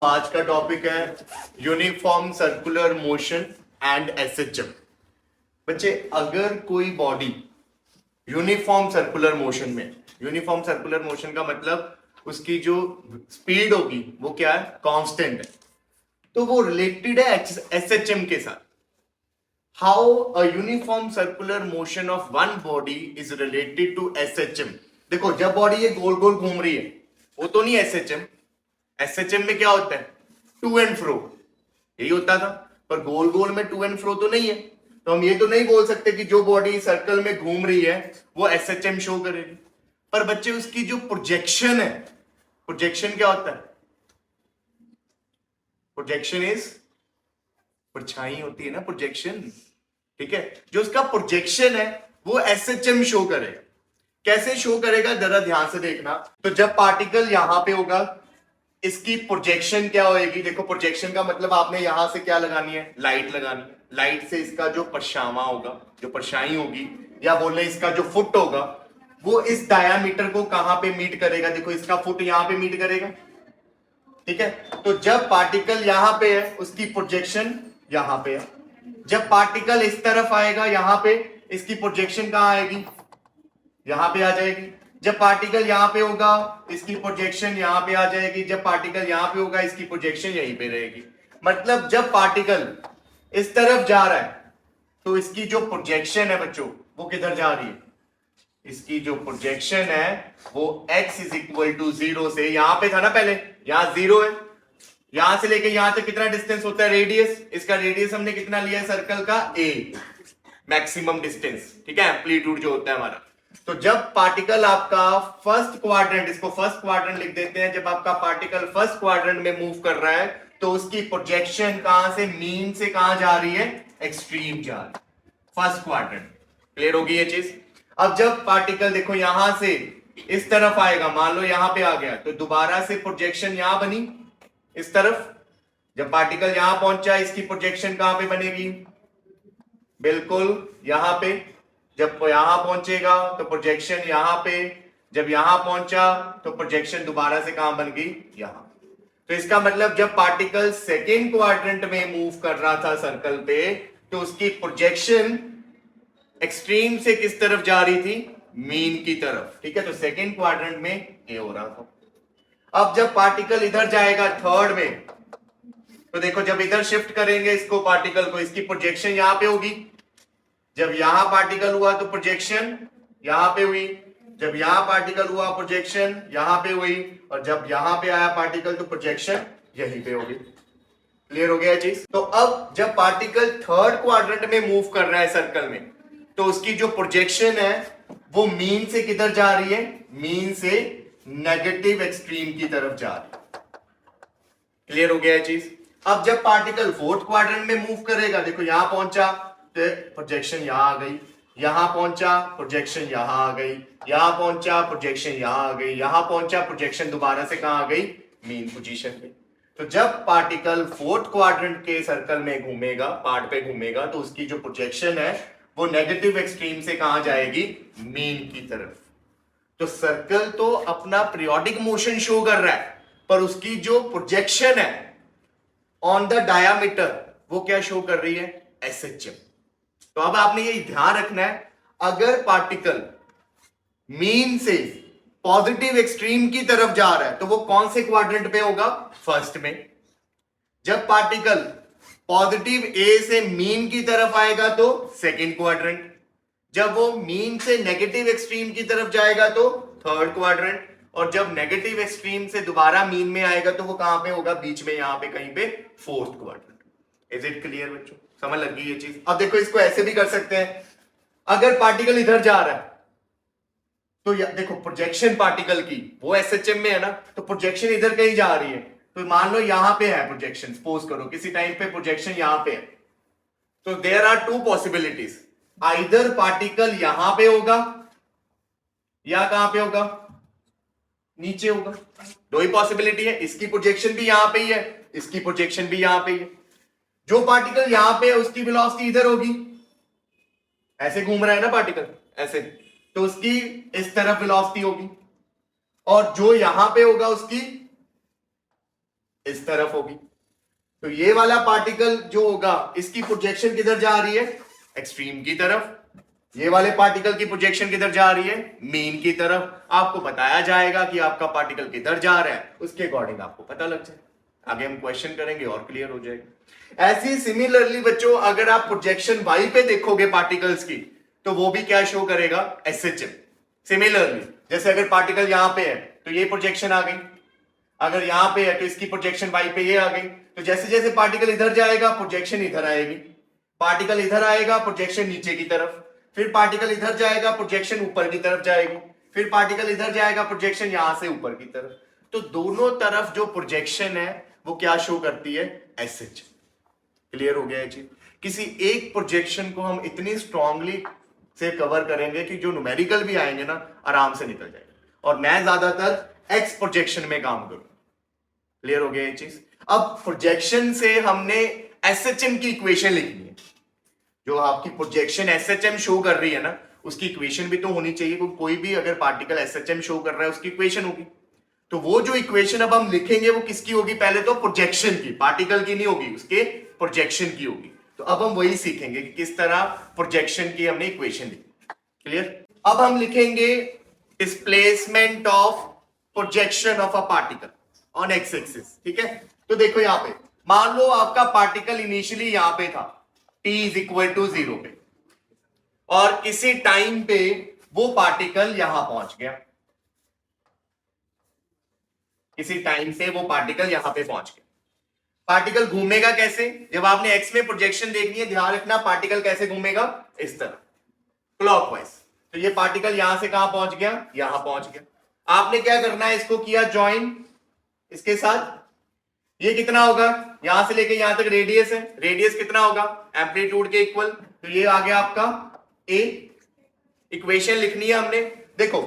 आज का टॉपिक है uniform circular motion and SHM. बच्चे, अगर कोई बॉडी यूनिफॉर्म सर्कुलर मोशन में, यूनिफॉर्म सर्कुलर मोशन का मतलब उसकी जो स्पीड होगी वो क्या है, कांस्टेंट है, तो वो रिलेटेड है एसएचएम के साथ। How a uniform circular motion of one body is related to SHM. देखो, जब बॉडी ये गोल गोल घूम रही है वो तो नहीं एसएचएम। एसएचएम में क्या होता है, टू एंड फ्रो, यही होता था। पर गोल गोल में टू एंड फ्रो तो नहीं है, तो हम ये तो नहीं बोल सकते कि जो बॉडी सर्कल में घूम रही है वो एसएचएम शो करेगी। पर बच्चे, उसकी जो प्रोजेक्शन है, प्रोजेक्शन क्या होता है, प्रोजेक्शन इज, परछाई होती है ना प्रोजेक्शन, ठीक है। जो उसका प्रोजेक्शन है वो एसएचएम शो करेगा। कैसे शो करेगा, जरा ध्यान से देखना। तो जब पार्टिकल यहां पे होगा, इसकी प्रोजेक्शन क्या होएगी। देखो, प्रोजेक्शन का मतलब आपने यहां से क्या लगानी है, लाइट लगानी है। लाइट से इसका जो परछावां होगा, जो परछाई होगी, या बोले इसका जो फुट होगा, वो इस डायामीटर को कहां पे मीट करेगा। देखो, इसका फुट यहां पे मीट करेगा, ठीक है। तो जब पार्टिकल यहां पे है उसकी प्रोजेक्शन यहां पे है। जब पार्टिकल इस तरफ आएगा यहां पे, इसकी प्रोजेक्शन कहां आएगी, यहां पे आ जाएगी। जब पार्टिकल यहां पे होगा इसकी प्रोजेक्शन यहां पे आ जाएगी। जब पार्टिकल यहां पे होगा इसकी प्रोजेक्शन यहीं पे रहेगी। मतलब जब पार्टिकल इस तरफ जा रहा है तो इसकी जो प्रोजेक्शन है बच्चों, वो किधर जा रही है, इसकी जो प्रोजेक्शन है वो x इज इक्वल टू 0 से, यहां पे था ना पहले, यहां 0 है, यहां से लेके यहां तक कितना डिस्टेंस होता है, रेडियस। इसका रेडियस हमने कितना लिया है सर्कल का, a, मैक्सिमम डिस्टेंस, ठीक है, एम्पलीट्यूड जो होता है हमारा। तो जब पार्टिकल आपका फर्स्ट क्वाड्रेंट, इसको फर्स्ट क्वाड्रेंट लिख देते हैं, जब आपका पार्टिकल फर्स्ट क्वाड्रेंट में मूव कर रहा है तो उसकी प्रोजेक्शन कहां से, मीन से कहां जा रही है, एक्सट्रीम जा रही है, फर्स्ट क्वाड्रेंट। क्लियर होगी ये चीज। अब जब पार्टिकल देखो यहां से इस तरफ आएगा, मान लो यहां पे आ गया, तो दोबारा से प्रोजेक्शन यहां बनी इस तरफ। जब पार्टिकल यहां पहुंचा, इसकी प्रोजेक्शन कहां पे बनेगी, बिल्कुल यहां पे। जब यहां पहुंचेगा तो प्रोजेक्शन यहां पे। जब यहां पहुंचा तो प्रोजेक्शन दोबारा से कहां बन गई, यहां। तो इसका मतलब जब पार्टिकल सेकेंड क्वाड्रेंट में मूव कर रहा था सर्कल पे, तो उसकी प्रोजेक्शन एक्सट्रीम से किस तरफ जा रही थी, मीन की तरफ, ठीक है। तो सेकेंड क्वाड्रेंट में ये हो रहा था। अब जब पार्टिकल इधर जाएगा थर्ड में, तो देखो जब इधर शिफ्ट करेंगे इसको, पार्टिकल को, इसकी प्रोजेक्शन यहां पे होगी। जब यहां पार्टिकल हुआ तो प्रोजेक्शन यहां पे हुई। जब यहां पार्टिकल हुआ प्रोजेक्शन यहां पे हुई। और जब यहां पे आया पार्टिकल तो प्रोजेक्शन यहीं पे होगी। क्लियर हो गया चीज। तो अब जब पार्टिकल थर्ड क्वाड्रेंट में मूव कर रहा है सर्कल में, तो उसकी जो प्रोजेक्शन है वो मीन से किधर जा रही है, मीन से नेगेटिव एक्सट्रीम की तरफ जा रही है। क्लियर हो गया है चीज। अब जब पार्टिकल फोर्थ क्वाड्रेंट में मूव करेगा, देखो यहां पहुंचा तो प्रोजेक्शन यहां आ गई, यहां पहुंचा प्रोजेक्शन यहां आ गई, यहां पहुंचा प्रोजेक्शन यहां आ गई, यहां पहुंचा प्रोजेक्शन दोबारा से कहां आ गई, मीन पोजीशन पे। तो जब पार्टिकल फोर्थ क्वाड्रेंट के सर्कल में घूमेगा, पार्ट पे घूमेगा, तो उसकी जो प्रोजेक्शन है वो नेगेटिव एक्सट्रीम से कहां जाएगी, मीन की तरफ। तो सर्कल तो अपना पीरियोडिक मोशन शो कर रहा है, पर उसकी जो प्रोजेक्शन है ऑन द डायामीटर वो क्या शो कर रही है, एसएचएम। तो अब आपने ये ध्यान रखना है, अगर पार्टिकल मीन से पॉजिटिव एक्सट्रीम की तरफ जा रहा है तो वो कौन से क्वाड्रेंट पे होगा, फर्स्ट में। जब पार्टिकल पॉजिटिव ए से मीन की तरफ आएगा तो सेकेंड क्वाड्रेंट। जब वो मीन से नेगेटिव एक्सट्रीम की तरफ जाएगा तो थर्ड क्वाड्रेंट। और जब नेगेटिव एक्सट्रीम से दोबारा मीन में आएगा तो वो कहां पे होगा, बीच में, यहां पे कहीं पे, fourth quadrant. Is it clear बच्चों, समझ लग गई ये चीज। अब देखो, इसको ऐसे भी कर सकते हैं, अगर पार्टिकल इधर जा रहा है तो देखो प्रोजेक्शन पार्टिकल की वो एसएचएम में है ना, तो प्रोजेक्शन इधर कहीं जा रही है। तो मान लो यहां पे है प्रोजेक्शन, सपोज करो किसी टाइम पे प्रोजेक्शन यहां पे है, तो there are two possibilities, either particle यहां पे होगा या कहां पे होगा, नीचे होगा। दो ही पॉसिबिलिटी है, इसकी प्रोजेक्शन भी यहां पे ही है, इसकी प्रोजेक्शन भी यहां पे ही है। जो पार्टिकल यहां पे है उसकी वेलोसिटी इधर होगी, ऐसे घूम रहा है ना पार्टिकल ऐसे, तो उसकी इस तरफ वेलोसिटी होगी। और जो यहां पे होगा उसकी इस तरफ होगी। तो ये वाला पार्टिकल जो होगा इसकी प्रोजेक्शन किधर जा रही है, एक्सट्रीम की तरफ। ये वाले पार्टिकल की प्रोजेक्शन किधर जा रही है, मीन की तरफ। आपको बताया जाएगा कि आपका पार्टिकल किधर जा रहा है, उसके अकॉर्डिंग आपको पता लग जाए। आगे हम क्वेश्चन करेंगे और क्लियर हो जाएगा। ऐसी सिमिलरली बच्चों अगर आप प्रोजेक्शन वाई पे देखोगे पार्टिकल्स की, तो वो भी क्या शो करेगा, एसएचएम। सिमिलरली जैसे अगर पार्टिकल यहां पे है तो ये प्रोजेक्शन आ गई, अगर यहां पे है तो इसकी प्रोजेक्शन वाई पे ये आ गई। तो जैसे जैसे पार्टिकल इधर जाएगा प्रोजेक्शन इधर आएगी, पार्टिकल इधर आएगा प्रोजेक्शन नीचे की तरफ, फिर पार्टिकल इधर जाएगा प्रोजेक्शन ऊपर की तरफ जाएगी, फिर पार्टिकल इधर जाएगा प्रोजेक्शन यहां से ऊपर की तरफ। तो दोनों तरफ जो प्रोजेक्शन है वो क्या शो करती है, एसएच। क्लियर हो गया है चीज। किसी एक प्रोजेक्शन को हम इतनी स्ट्रांगली से कवर करेंगे कि जो न्यूमेरिकल भी आएंगे ना आराम से निकल जाएगा। और मैं ज्यादातर एक्स प्रोजेक्शन में काम करूंगा। क्लियर हो गया ये चीज। अब प्रोजेक्शन से हमने एसएचएम की इक्वेशन लिखनी है। जो आपकी प्रोजेक्शन एसएचएम शो कर रही है ना, उसकी इक्वेशन भी तो होनी चाहिए। कोई भी अगर पार्टिकल एसएचएम शो कर रहा है उसकी इक्वेशन होगी। तो वो जो इक्वेशन अब हम लिखेंगे वो किसकी होगी, पहले तो प्रोजेक्शन की, पार्टिकल की नहीं होगी, उसके प्रोजेक्शन की होगी। तो अब हम वही सीखेंगे कि किस तरह प्रोजेक्शन की हमने इक्वेशन लिखी। क्लियर। अब हम लिखेंगे displacement of projection of a particle on x axis. ठीक है। तो देखो यहां पे मान लो आपका पार्टिकल इनिशियली यहां पे था t इज इक्वल टू 0 पे, और किसी टाइम पे वो पार्टिकल यहां पहुंच गया, किसी टाइम से वो पार्टिकल यहां पे पहुंच गया। पार्टिकल घूमेगा कैसे, जब आपने एक्स में प्रोजेक्शन देखनी है ध्यान रखना पार्टिकल कैसे घूमेगा, इस तरह क्लॉकवाइज। तो ये पार्टिकल यहां से कहां पहुंच गया, यहां पहुंच गया। आपने क्या करना है, इसको किया ज्वाइन इसके साथ। ये कितना होगा, यहां से लेके यहां तक रेडियस है, रेडियस कितना होगा, एम्पलीट्यूड के इक्वल। तो ये आ गया आपका ए। इक्वेशन लिखनी है हमने। देखो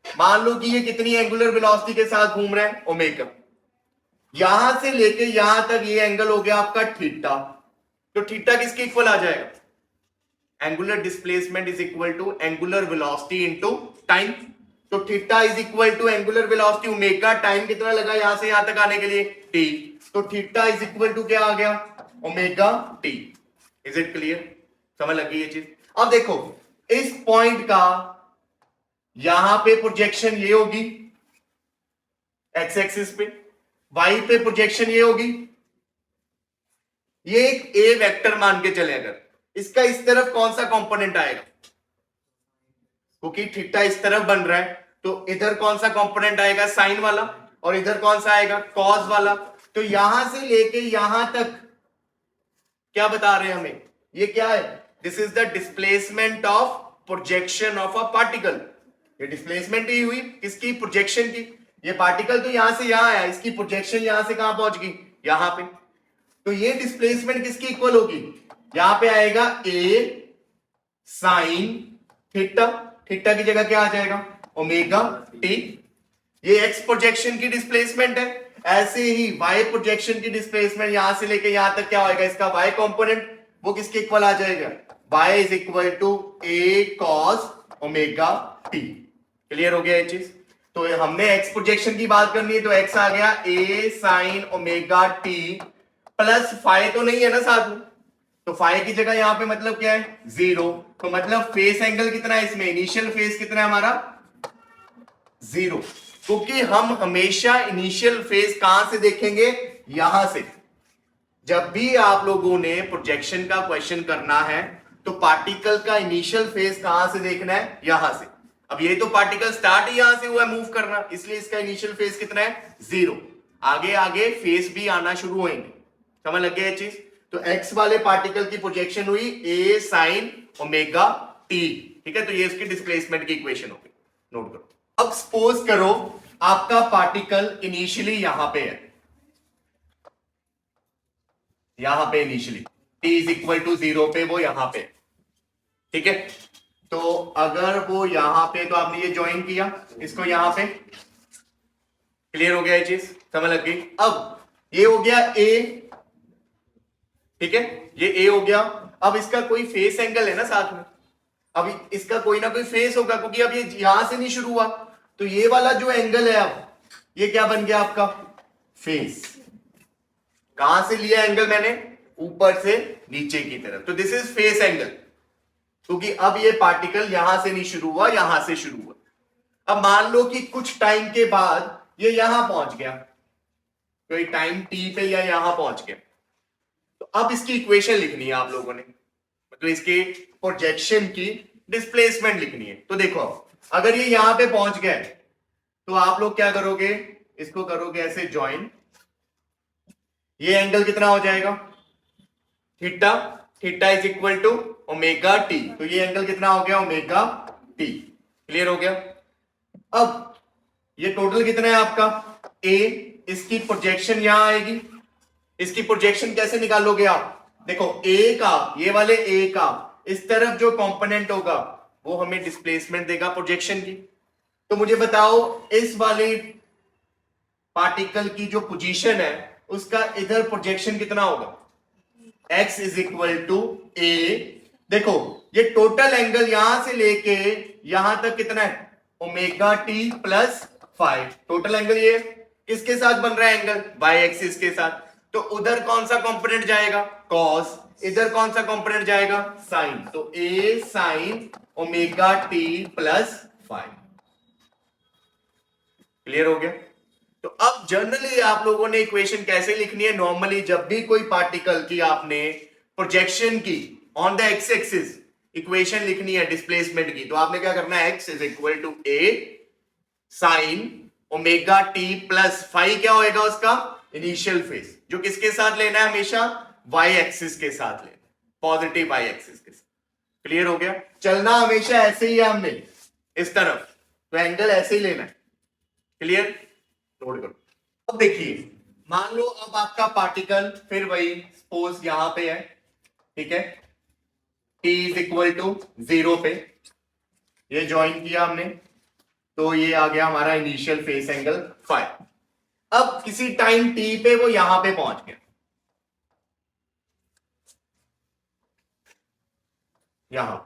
मान लो कि ये कितनी एंगुलर वेलोसिटी के साथ घूम रहा है, ओमेगा। यहां से लेके यहां तक ये एंगल हो गया आपका थीटा। तो थीटा किसके इक्वल आ जाएगा, angular displacement is equal to angular velocity into time. तो theta is equal to angular velocity omega, time कितना लगा यहां से यहां तक आने के लिए, टी। तो थीटा इज इक्वल टू क्या आ गया, omega T. Is it clear, समझ लगी ये चीज। अब देखो इस पॉइंट का यहां पे प्रोजेक्शन ये होगी एक्स एक्सिस पे, वाई पे प्रोजेक्शन ये होगी। ये एक ए वेक्टर मान के चले, अगर इसका इस तरफ कौन सा कंपोनेंट आएगा, क्योंकि थीटा इस तरफ बन रहा है तो इधर कौन सा कंपोनेंट आएगा, साइन वाला, और इधर कौन सा आएगा, कॉस वाला। तो यहां से लेके यहां तक क्या बता रहे हैं हमें, ये क्या है, this is the displacement of projection of a particle. ये डिस्प्लेसमेंट ही हुई किसकी, प्रोजेक्शन की। ये पार्टिकल तो यहां से यहां आया, इसकी प्रोजेक्शन यहां से कहां पहुंच गई, यहां पे। तो ये डिस्प्लेसमेंट किसकी इक्वल होगी, यहां पे आएगा ए साइन थीटा, थीटा की जगह क्या आ जाएगा, ओमेगा टी। ये एक्स प्रोजेक्शन की डिस्प्लेसमेंट है। ऐसे ही वाई प्रोजेक्शन की डिस्प्लेसमेंट यहां से लेके यहां तक क्या होगा, इसका वाई कंपोनेंट वो किसके इक्वल आ जाएगा, y is equal to a cos omega t. Clear हो गया ये चीज। तो हमने एक्स प्रोजेक्शन की बात करनी है तो एक्स आ गया A sine omega T plus phi तो नहीं है ना साथ में, तो फाई की जगह यहां पे मतलब क्या है, 0। तो मतलब फेस एंगल कितना है इसमें, इनिशियल फेस कितना है हमारा, 0। क्योंकि हम हमेशा इनिशियल फेस कहां से देखेंगे, यहां से। जब भी आप लोगों ने प्रोजेक्शन का क्वेश्चन करना है तो पार्टिकल का इनिशियल फेस कहां से देखना है, यहां से। अब ये तो पार्टिकल स्टार्ट ही यहां से हुआ है मूव करना, इसलिए इसका इनिशियल फेस कितना है, 0। आगे आगे फेस भी आना शुरू होंगे, समझ लग गया ये चीज। तो एक्स वाले पार्टिकल की प्रोजेक्शन हुई ए साइन ओमेगा टी, ठीक है। तो ये इसकी डिस्प्लेसमेंट की इक्वेशन होगी, नोट करो। अब सपोज करो आपका पार्टिकल इनिशियली यहां पे है, यहां पे initially t is equal to 0 पे वो यहां पे, ठीक है। तो अगर वो यहां पे, तो आपने ये ज्वाइन किया इसको यहां पे, क्लियर हो गया ये चीज, समझ लग गई। अब ये हो गया a, ठीक है, ये a हो गया। अब इसका कोई फेस एंगल है ना साथ में, अब इसका कोई ना कोई फेस होगा क्योंकि अब ये यहां से नहीं शुरू हुआ। तो ये वाला जो एंगल है अब ये क्या बन गया आपका फेस, कहां से लिया एंगल मैंने, ऊपर से नीचे की तरफ, तो दिस इज फेस एंगल, क्योंकि अब ये पार्टिकल यहां से नहीं शुरू हुआ, यहां से शुरू हुआ। अब मान लो कि कुछ टाइम के बाद ये यहां पहुंच गया, कोई टाइम टी पे या यहां पहुंच गया, तो अब इसकी इक्वेशन लिखनी है आप लोगों ने, मतलब इसके प्रोजेक्शन की डिस्प्लेसमेंट लिखनी है। तो देखो अगर ये यहां पे पहुंच गया है तो आप लोग क्या करोगे, इसको करोगे ऐसे ज्वाइन, ये एंगल कितना हो जाएगा, theta, theta is equal to omega t, तो ये एंगल कितना हो गया, ओमेगा टी। क्लियर हो गया। अब ये टोटल कितना है आपका ए, इसकी प्रोजेक्शन यहां आएगी, इसकी प्रोजेक्शन कैसे निकालोगे आप, देखो ए का, ये वाले ए का इस तरफ जो कंपोनेंट होगा वो हमें डिस्प्लेसमेंट देगा प्रोजेक्शन की। तो मुझे बताओ इस वाले पार्टिकल की जो पोजीशन है उसका इधर प्रोजेक्शन कितना होगा, x इज इक्वल टू ए, देखो ये टोटल एंगल यहां से लेके यहां तक कितना है, omega T plus 5, total angle ये किसके साथ बन रहा है एंगल, y एक्सिस के साथ, तो उधर कौन सा कंपोनेंट जाएगा, cos, इधर कौन सा कंपोनेंट जाएगा, साइन, तो a sign omega T plus 5। Clear हो गया। तो अब जनरली आप लोगों ने इक्वेशन कैसे लिखनी है, नॉर्मली जब भी कोई पार्टिकल की आपने प्रोजेक्शन की on the x axis equation लिखनी है डिस्प्लेसमेंट की, तो आपने क्या करना है, x is equal to a sine omega T plus 5, क्या होएगा उसका इनिशियल फेज, जो किसके साथ लेना है, हमेशा y एक्सिस के साथ लेना, पॉजिटिव y एक्सिस के साथ। क्लियर हो गया। चलना हमेशा ऐसे ही है हमने इस तरफ, तो एंगल ऐसे ही लेना है। क्लियर, नोट करो। अब देखिए मान लो अब आपका पार्टिकल फिर वही सपोज यहां पे है, ठीक है, t इज इक्वल टू 0 पे, ये ज्वाइन किया हमने, तो ये आ गया हमारा इनिशियल फेस एंगल 5। अब किसी टाइम t पे वो यहां पे पहुंच गया, यहां,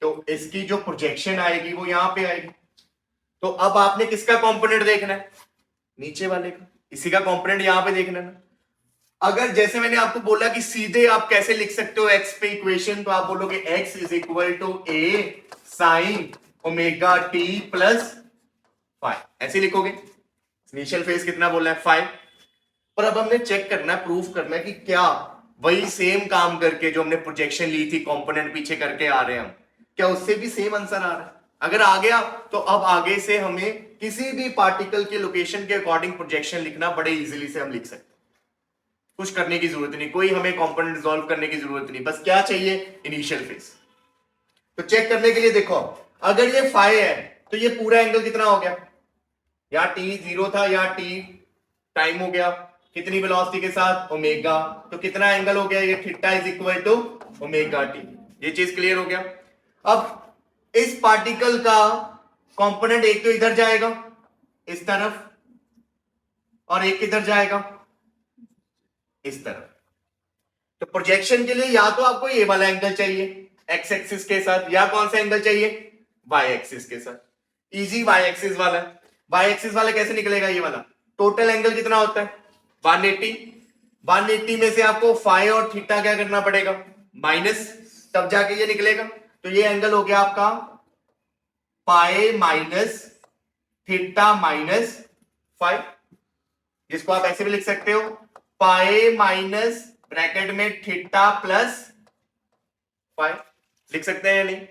तो इसकी जो प्रोजेक्शन आएगी वो यहां पे आएगी। तो अब आपने किसका कंपोनेंट देखना है, नीचे वाले का, इसी का कंपोनेंट यहां पे देखना है ना। अगर जैसे मैंने आपको बोला कि सीधे आप कैसे लिख सकते हो x पे इक्वेशन, तो आप बोलोगे x is equal to a sine omega T plus 5, ऐसे लिखोगे। इनिशियल फेज कितना बोला है, 5। पर अब हमने चेक करना है, प्रूफ करना है कि क्या वही सेम काम करके जो हमने प्रोजेक्शन ली थी कंपोनेंट पीछे करके आ रहे हैं हम, क्या उससे भी सेम आंसर आ रहा है। अगर आ गया तो अब आगे से हमें किसी भी पार्टिकल के लोकेशन के अकॉर्डिंग प्रोजेक्शन लिखना बड़े इजीली से हम लिख सकते हैं, कुछ करने की जरूरत नहीं, कोई हमें कंपोनेंट रिजॉल्व करने की जरूरत नहीं, बस क्या चाहिए, इनिशियल फेज। तो चेक करने के लिए देखो, अगर ये 5 है तो ये पूरा एंगल कितना हो गया, या t 0 था या t टाइम हो गया, कितनी वेलोसिटी के साथ, ओमेगा, तो कितना एंगल हो गया, ये theta is equal to omega t. ये चीज क्लियर हो गया। अब इस पार्टिकल का कंपोनेंट एक तो इधर जाएगा इस तरफ, और एक किधर जाएगा, इस तरफ। तो प्रोजेक्शन के लिए या तो आपको ये वाला एंगल चाहिए एक्स एक्सिस के साथ, या कौन सा एंगल चाहिए, वाई एक्सिस के साथ। इजी वाई एक्सिस वाला, वाई एक्सिस वाला कैसे निकलेगा, ये वाला टोटल एंगल कितना होता है 180, 180 में से आपको फाई और थीटा क्या करना पड़ेगा, माइनस, तब जाके ये निकलेगा। तो ये एंगल हो गया आपका पाई माइनस थीटा माइनस 5, जिसको आप ऐसे भी लिख सकते हो, पाई माइनस ब्रैकेट में थीटा प्लस 5, लिख सकते हैं या नहीं,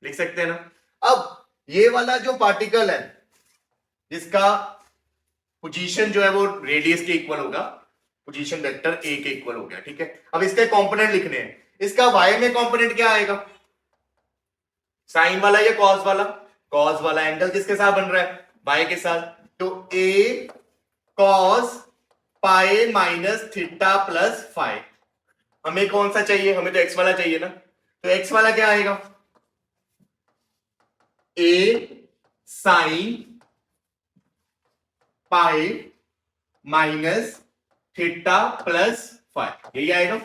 लिख सकते हैं ना। अब ये वाला जो पार्टिकल है जिसका पोजीशन जो है वो रेडियस के इक्वल होगा, पोजीशन वेक्टर ए के इक्वल हो गया, ठीक है। अब इसके कंपोनेंट लिखने हैं, इसका वाई में कंपोनेंट क्या आएगा, साइन वाला या कॉस वाला, कॉस वाला। एंगल किसके साथ बन रहा है, वाई के साथ, तो A cos pi minus theta plus 5। हमें कौन सा चाहिए, हमें तो एक्स वाला चाहिए ना, तो एक्स वाला क्या आएगा, A sine pi minus theta plus 5, यही आएगा।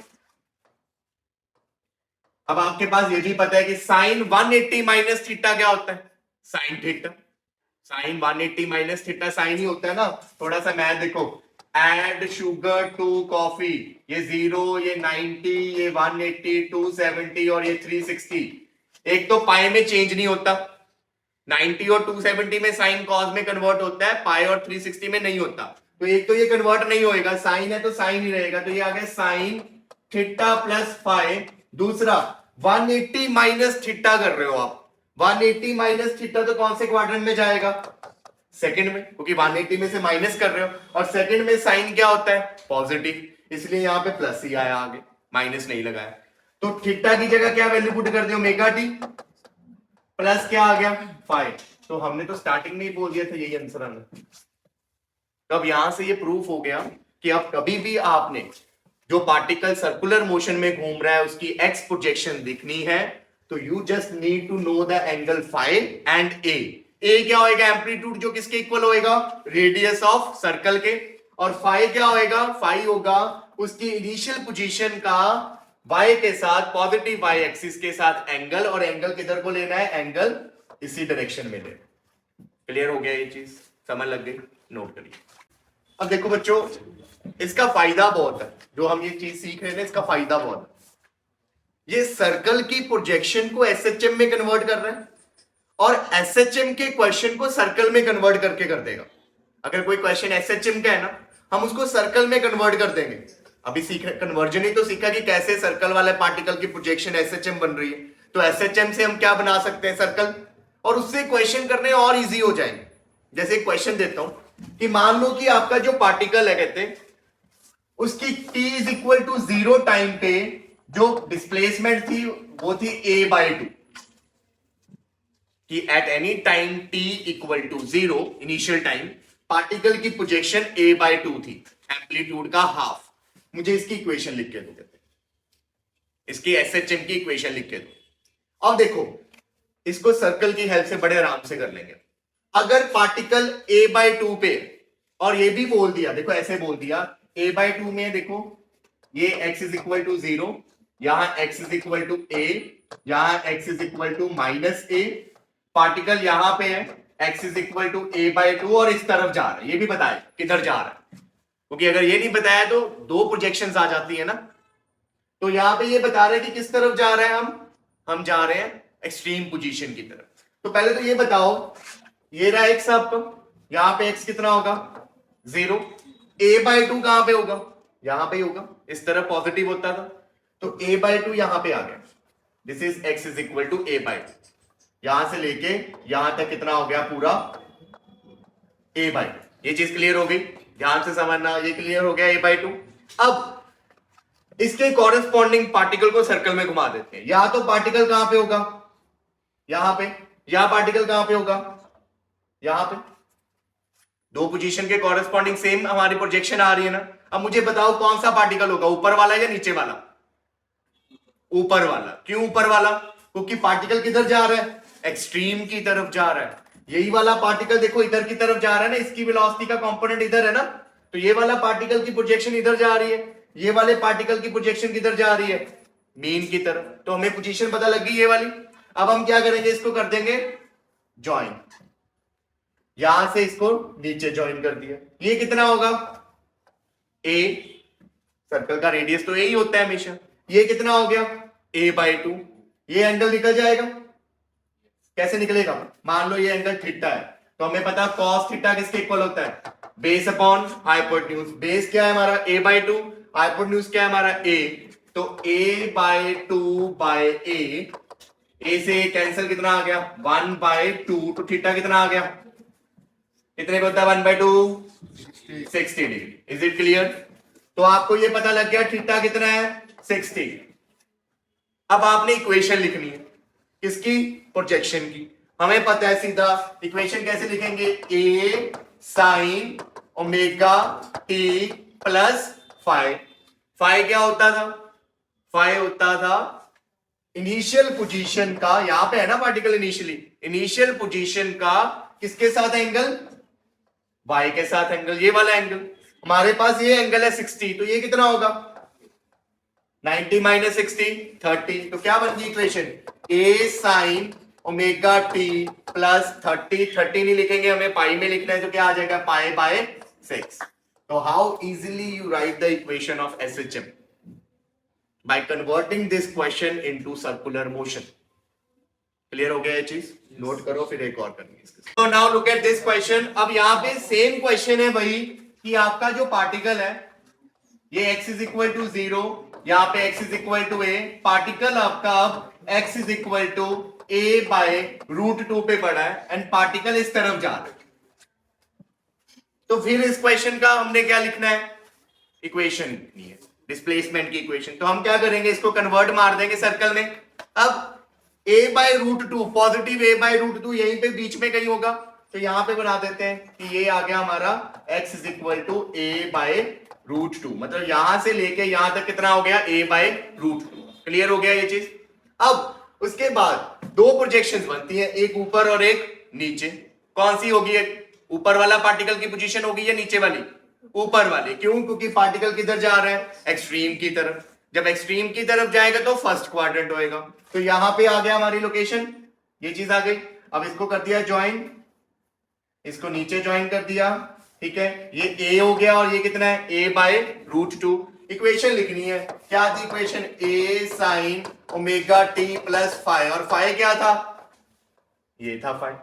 अब आपके पास ये भी पता है कि साइन 180 माइनस थीटा क्या होता है, sine theta, sine 180 minus theta sine ही होता है ना। थोड़ा सा मैथ देखो, एड शुगर टू कॉफी, ये 0, ये 90, ये 180, 270 और ये 360। एक तो पाई में चेंज नहीं होता, 90 और 270 में साइन कॉस में कन्वर्ट होता है, पाई और 360 में नहीं होता। तो एक तो ये कन्वर्ट नहीं होएगा, साइन है तो साइन ही रहेगा, तो ये आ गया साइन थीटा प्लस फाई। दूसरा 180 माइनस थीटा कर रहे हो आप, 180 माइनस थीटा तो कौन से क्वाड्रेंट में जाएगा? सेकंड में, क्योंकि 180 में से माइनस कर रहे हो, और सेकंड में साइन क्या होता है? पॉजिटिव, इसलिए यहां पे प्लस ही आया आगे, माइनस नहीं लगाया। तो थीटा की जगह क्या वैल्यू पुट कर दियो? ओमेगा टी प्लस क्या आ गया? फाइव। तो हमने तो स्टार्टिंग में ही बोल दिया था यही आंसर आना। तो अब यहां से ये प्रूफ हो गया कि अब कभी भी आपने जो पार्टिकल सर्कुलर मोशन में घूम रहा है उसकी एक्स प्रोजेक्शन दिखनी है, तो you just need to know the angle five and A क्या होएगा? एम्पलीट्यूड जो किसके इक्वल होएगा? रेडियस ऑफ सर्कल के। और फाइव क्या होएगा? फाइव होगा उसकी इनिशियल पोजीशन का y के साथ, पॉजिटिव y एक्सिस के साथ एंगल, और एंगल किधर को लेना है? एंगल इसी डायरेक्शन में ले। क्लियर हो गया? ये चीज समझ लग गई? नोट करिए। अब देखो बच्चों, इसका फायदा बहुत है, जो हम ये चीज सीख रहे हैं इसका फायदा बहुत है। ये सर्कल की प्रोजेक्शन को एसएचएम में कन्वर्ट कर रहा है, और एसएचएम के क्वेश्चन को सर्कल में कन्वर्ट करके कर देगा। अगर कोई क्वेश्चन एसएचएम का है ना, हम उसको सर्कल में कन्वर्ट कर देंगे। अभी सीख कन्वर्जन ही तो सीखा कि कैसे सर्कल वाले पार्टिकल की प्रोजेक्शन एसएचएम बन रही है। तो एसएचएम से हम क्या बना सकते हैं? सर्कल, और उससे क्वेश्चन करने और इजी हो जाएंगे। जैसे एक क्वेश्चन देता हूं कि मान लो कि आपका जो पार्टिकल है, कहते हैं उसकी t is equal to 0 time पे जो डिस्प्लेसमेंट थी वो थी a/2, कि at any time t equal to 0 initial time particle की प्रोजेक्शन a/2 थी, एम्पलीट्यूड का हाफ। मुझे इसकी इक्वेशन लिख के दो, कहते हैं इसकी एसएचएम की इक्वेशन लिख के दो। अब देखो, इसको सर्कल की हेल्प से बड़े आराम से कर लेंगे। अगर पार्टिकल a/2 पे, और ये भी बोल दिया, देखो ऐसे बोल दिया a/2 में, देखो ये x इज इक्वल टू 0, यहां x is equal to a, यहां x is equal to -a, particle यहां पे है x is equal to a/2 और इस तरफ जा रहा है। ये भी बताया किधर जा रहा है, क्योंकि अगर ये नहीं बताया तो दो प्रोजेक्शंस आ जाती है ना। तो यहां पे ये बता रहे हैं कि किस तरफ जा रहे हैं हम जा रहे हैं एक्सट्रीम पोजीशन की तरफ। तो पहले तो ये बताओ, ये रहा x आपका, यहां पे x कितना होगा? 0। a/2 कहां पे होगा? यहां पे होगा, इस तरफ पॉजिटिव होता था, तो a/2 यहां पे आ गया। This is x is equal to a/2। यहां से लेके यहां तक कितना हो गया? पूरा a/2। ये चीज क्लियर हो गई? ध्यान से समझना, ये क्लियर हो गया a/2। अब इसके कॉरेस्पॉन्डिंग पार्टिकल को सर्कल में घुमा देते हैं। या तो पार्टिकल कहां पे होगा? यहां पे। या पार्टिकल कहां पे होगा? यहां पे। दो पोजीशन के कॉरेस्पॉन्डिंग सेम हमारी प्रोजेक्शन आ रही है ना। अब मुझे बताओ कौन सा पार्टिकल होगा, ऊपर वाला या नीचे वाला? ऊपर वाला। क्यों ऊपर वाला? क्योंकि पार्टिकल किधर जा रहा है? एक्सट्रीम की तरफ जा रहा है। यही वाला पार्टिकल देखो इधर की तरफ जा रहा है ना, इसकी वेलोसिटी का कंपोनेंट इधर है ना, तो ये वाला पार्टिकल की प्रोजेक्शन इधर जा रही है, ये वाले पार्टिकल की प्रोजेक्शन किधर जा रही है? मीन की तरफ। तो हमें पोजीशन पता लग गई ये वाली। अब हम क्या करेंगे? इसको कर देंगे ज्वाइन, यहां से इसको नीचे ज्वाइन कर दिया। ये कितना होगा? a, सर्कल का रेडियस तो a ही होता है हमेशा। ये कितना हो गया? a/2। ये एंगल निकल जाएगा। कैसे निकलेगा? मान लो ये एंगल थीटा है, तो हमें पता cos थीटा किसके इक्वल होता है? Base upon hypotenuse. बेस क्या है हमारा? a/2, हाइपोटेन्यूज क्या है हमारा? a, तो a/2 बाय a से कैंसिल कितना आ गया? 1/2, तो थीटा कितना आ गया? कितने को होता है 1/2? 60 डिग्री। Is it clear? तो आपको ये पता लग गया थीटा कितना है? 60। अब आपने इक्वेशन लिखनी है किसकी? प्रोजेक्शन की। हमें पता है सीधा इक्वेशन कैसे लिखेंगे? a sine omega t plus five. Five क्या होता था? फाइव होता था इनिशियल पोजीशन का, यहां पे है ना पार्टिकल इनिशियली, इनिशियल पोजीशन का किसके साथ एंगल? y के साथ एंगल। ये वाला एंगल हमारे पास, ये एंगल है 60, तो ये कितना होगा? 90 माइनस 60 30। तो क्या बन गई equation? a sine omega t plus 30। 30 नहीं लिखेंगे, हमें पाई में लिखना है, तो क्या आ जाएगा? Pi by 6। तो how easily you right the equation of SHM? By converting this question into circular motion. Clear हो गया ये चीज? नोट करो, फिर एक और करेंगे इसके। तो now look at this question. अब यहाँ पे सेम क्वेश्चन है भाई कि आपका जो पार्टिकल है ये x इज इक्वल टू 0, यहाँ पे x is equal to a, particle आपका अब x is equal to a by root 2 पे पड़ा है एंड पार्टिकल इस तरफ जा रहा है। तो फिर इस क्वेश्चन का हमने क्या लिखना है? इक्वेशन लिखनी है, डिस्प्लेसमेंट की इक्वेशन। तो हम क्या करेंगे, इसको कन्वर्ट मार देंगे सर्कल में। अब a by root 2, positive a by root 2 यहीं पे बीच में कहीं होगा, तो यहां पे बना देते हैं कि ये आ गया हमारा x is equal to a by root 2, मतलब यहां से लेके यहां तक कितना हो गया, a बाय रूट 2। क्लियर हो गया ये चीज? अब उसके बाद दो प्रोजेक्शंस बनती है, एक ऊपर और एक नीचे। कौन सी होगी? ऊपर वाला पार्टिकल की पोजीशन होगी या नीचे वाली? ऊपर वाली। क्यों? क्योंकि पार्टिकल किधर जा रहा है? एक्सट्रीम की तरफ। जब एक्सट्रीम की तरफ जाएगा तो फर्स्ट क्वाड्रेंट होएगा। तो यहां पे आ गया हमारी लोकेशन, ये चीज आ गई। अब इसको कर दिया ज्वाइन, इसको नीचे ज्वाइन कर दिया, ठीक है। ये a हो गया और ये कितना है? a by root 2। इक्वेशन लिखनी है, क्या थी equation? a sine omega t plus five, और फाइव क्या था? ये था फाइव।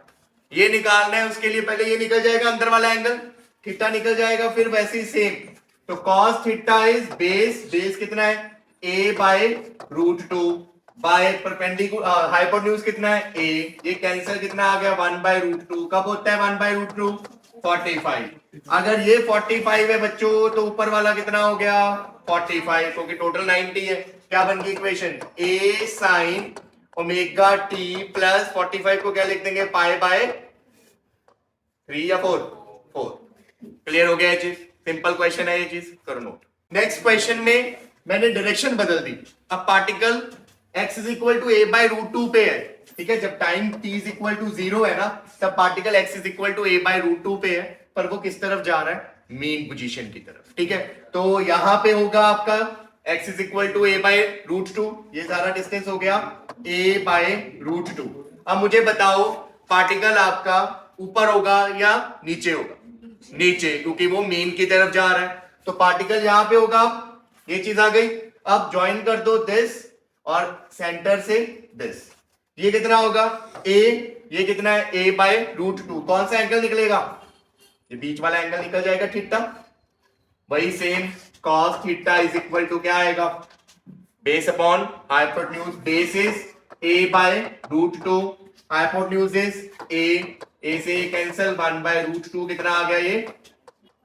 ये निकालना है, उसके लिए पहले ये निकल जाएगा अंदर वाला एंगल, थीटा निकल जाएगा, फिर वैसे ही सेम। तो cos theta is base, base कितना है? a by root 2 by perpendicular hypotenuse कितना है? a। ये कैंसिल कितना आ गया? 1 बाय रूट 2। कब होता है 1 बाय रूट 2? 45। अगर ये 45 है बच्चों तो ऊपर वाला कितना हो गया? 45, क्योंकि टोटल 90 है। क्या बन गई equation? a sine omega t plus 45 को क्या लिख देंगे? पाई बाय 3 या 4? 4। क्लियर हो गया ये चीज? सिंपल क्वेश्चन है ये चीज, करो नोट। नेक्स्ट क्वेश्चन में मैंने डायरेक्शन बदल दी। अब particle x is equal to a by root 2 पे है, ठीक है। जब time t is equal to 0 है ना, तब particle x is equal to a by root 2 पे है, पर वो किस तरफ जा रहा है? मेन पोजीशन की तरफ, ठीक है। तो यहां पे होगा आपका x is equal to a by root 2, ये सारा डिस्टेंस हो गया a बाय रूट 2। अब मुझे बताओ पार्टिकल आपका ऊपर होगा या नीचे होगा? नीचे, क्योंकि वो मेन की तरफ जा रहा है। तो पार्टिकल यहां पे होगा, ये चीज आ गई। अब ज्वाइन कर दो दिस और सेंटर से दिस, ये कितना होगा? a, ये कितना है? a by root 2। कौन सा एंगल निकलेगा? ये बीच वाला एंगल निकल जाएगा, थीटा। वही same cos theta is equal to क्या आएगा? Base upon hypotenuse. Base is a by root 2, hypotenuse is a से कैंसिल, 1 बाय रूट 2 कितना आ गया? ये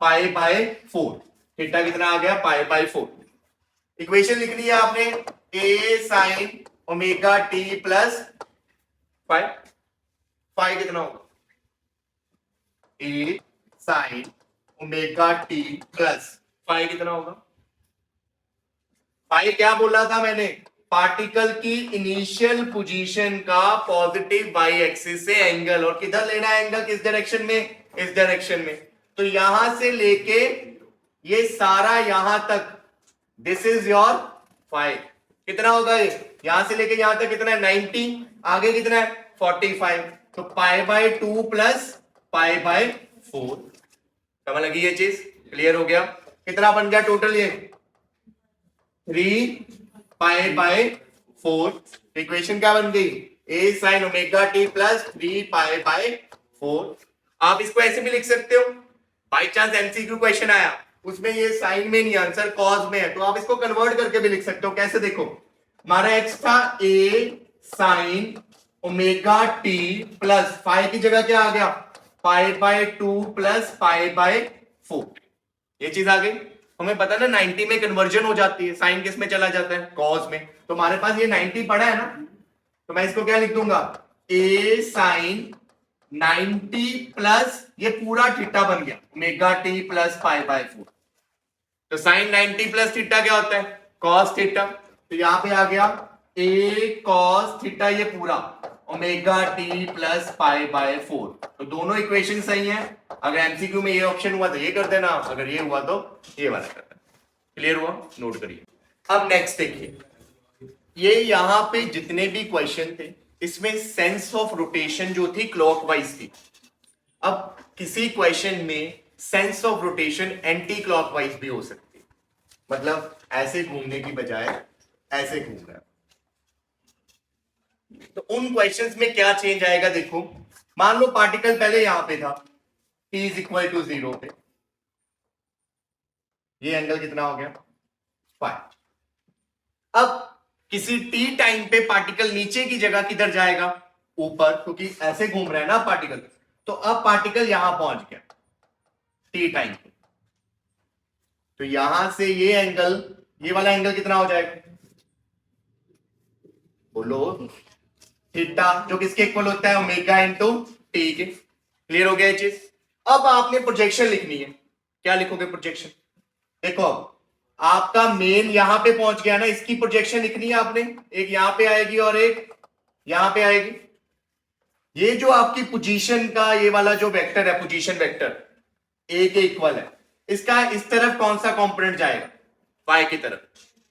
पाई बाय 4। थीटा कितना आ गया? Pi by 4। इक्वेशन लिखनी है आपने, a sine omega t plus five. Five कितना होगा? a sine omega t plus five कितना होगा? फाइव क्या बोला था मैंने? पार्टिकल की इनिशियल पोजीशन का पॉजिटिव वाई एक्सिस से एंगल, और किधर लेना है एंगल? किस डायरेक्शन में? इस डायरेक्शन में। तो यहां से लेके ये सारा यहां तक, दिस इज योर फाइव। कितना होगा ये? यहां से लेके यहां तक कितना है? 90। आगे कितना है? 45। तो pi by 2 plus pi by 4। समझ लगी ये चीज? क्लियर हो गया? कितना बन गया टोटल? ये 3 पाई बाय 4। इक्वेशन क्या बन गई? a sine omega t plus 3 pi by 4। आप इसको ऐसे भी लिख सकते हो, बाई चांस एमसीक्यू क्वेश्चन आया उसमें ये साइन में नहीं, आंसर कॉस में है, तो आप इसको कन्वर्ट करके भी लिख सकते हो। कैसे? देखो, हमारा x था a sine omega t plus 5 की जगह क्या आ गया? Pi bye 2 plus pi by 4। ये चीज आ गई। हमें पता ना 90 में कन्वर्जन हो जाती है, साइन किस में चला जाता है? कॉस में। तो हमारे पास ये 90 पड़ा है ना, तो मैं इसको क्या लिख दूंगा? a साइन 90 प्लस ये पूरा थीटा बन गया omega t plus pi by 4। तो साइन 90 प्लस थीटा क्या होता है? Cos theta. तो यहां पे आ गया a कॉस थीटा, ये पूरा omega t plus pi by 4। तो दोनों इक्वेशन सही है। अगर एमसीक्यू में ये ऑप्शन हुआ तो ये कर देना, अगर ये हुआ तो ये वाला कर देना। क्लियर हुआ? नोट करिए। अब नेक्स्ट देखिए, ये यहां पे जितने भी क्वेश्चन थे इसमें सेंस ऑफ रोटेशन जो थी क्लॉकवाइज थी। अब किसी क्वेश्चन में sense of rotation anti clockwise भी हो सकती है, मतलब ऐसे घूमने की बजाय ऐसे घूम रहा है। तो उन क्वेश्चंस में क्या चेंज आएगा देखो, मान लो पार्टिकल पहले यहां पे था, t इज इक्वल टू 0 पे, ये एंगल कितना हो गया 5। अब किसी t टाइम पे पार्टिकल नीचे की जगह किधर जाएगा, ऊपर, क्योंकि ऐसे घूम रहा है ना पार्टिकल। तो अब पार्टिकल यहां पहुंच गया t टाइम पे, तो यहां से ये एंगल, ये वाला एंगल कितना हो जाएगा, बोलो, थीटा, जो किसके इक्वल होता है, ओमेगा इंटू टी के। क्लियर हो गया ये चीज। अब आपने प्रोजेक्शन लिखनी है, क्या लिखोगे प्रोजेक्शन, देखो आपका मेन यहां पे पहुंच गया ना, इसकी प्रोजेक्शन लिखनी है आपने, एक यहां पे आएगी और एक यहां पे आएगी। ये जो आपकी पोजीशन का ये वाला जो वेक्टर है, पोजीशन वेक्टर ए के इक्वल है, इसका इस तरफ कौन सा कंपोनेंट जाएगा, वाई की तरफ,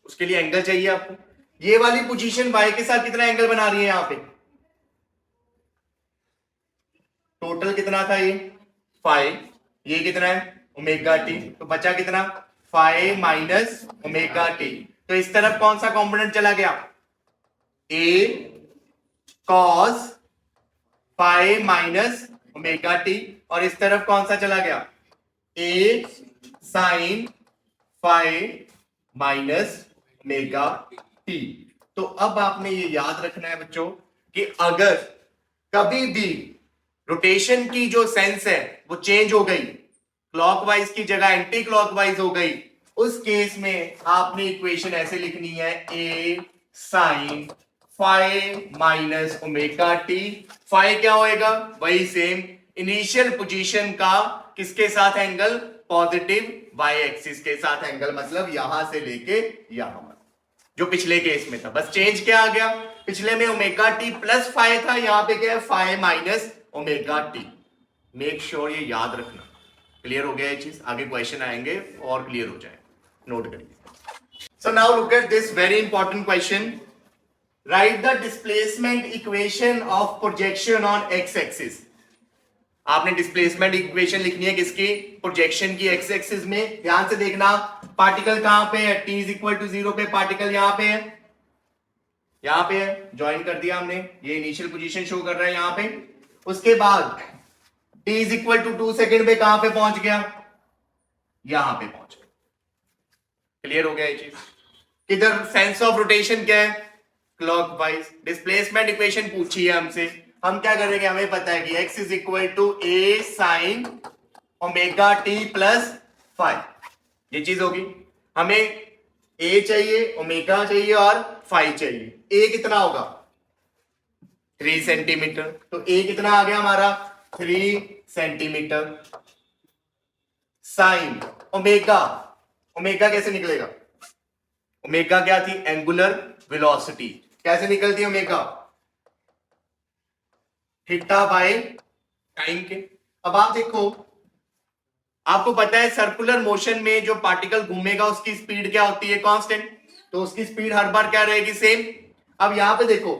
उसके लिए एंगल चाहिए आपको। ये वाली पोजीशन वाई के साथ कितना एंगल बना रही है यहां पे, टोटल कितना था ये 5, ये कितना है ओमेगा टी, तो बचा कितना 5 माइनस ओमेगा टी। तो इस तरफ कौन सा कंपोनेंट चला गया, ए कॉस 5 माइनस ओमेगा टी, और इस तरफ कौन सा चला गया, A sign 5 minus omega t. तो अब आपने ये याद रखना है बच्चों कि अगर कभी भी रोटेशन की जो सेंस है वो चेंज हो गई, क्लॉकवाइज की जगह एंटी क्लॉकवाइज हो गई, उस केस में आपने इक्वेशन ऐसे लिखनी है, ए साइन 5 माइनस ओमेगा टी। 5 क्या होएगा, वही सेम इनिशियल पोजीशन का किसके साथ एंगल, पॉजिटिव वाई एक्सिस के साथ एंगल, मतलब यहां से लेके यहां, जो पिछले केस में था। बस चेंज क्या आ गया, पिछले में ओमेगा टी प्लस 5 था, यहां पे क्या है 5 minus omega T. Make sure ये याद रखना। क्लियर हो गया ये चीज, आगे क्वेश्चन आएंगे और क्लियर हो जाए, नोट करिए। So now look at this very important question, right the displacement equation of projection on x axis. आपने डिस्प्लेसमेंट इक्वेशन लिखनी है किसकी, प्रोजेक्शन की एक्स एक्सिस में। ध्यान से देखना, पार्टिकल कहां पे है, t इज इक्वल टू 0 पे पार्टिकल यहां पे है, यहां पे है, ज्वाइन कर दिया हमने, ये इनिशियल पोजीशन शो कर रहा है यहां पे। उसके बाद t is equal to 2 second पे कहां पे पहुंच गया, यहां पे पहुंच गया। क्लियर हो गया ये चीज। किधर सेंस ऑफ रोटेशन क्या है, क्लॉकवाइज। डिस्प्लेसमेंट इक्वेशन पूछी है हमसे, हम क्या करेंगे, हमें पता है कि x is equal to a sine omega T plus 5, ये चीज होगी। हमें a चाहिए, ओमेगा चाहिए और 5 चाहिए। a कितना होगा 3 सेंटीमीटर, तो a कितना आ गया हमारा 3 सेंटीमीटर। साइन ओमेगा, ओमेगा कैसे निकलेगा, ओमेगा क्या थी, एंगुलर वेलोसिटी, कैसे निकलती है ओमेगा, थीटा बाय टाइम के। अब आप देखो, आपको पता है सर्कुलर मोशन में जो पार्टिकल घूमेगा उसकी स्पीड क्या होती है, कांस्टेंट, तो उसकी स्पीड हर बार क्या रहेगी, सेम। अब यहां पे देखो,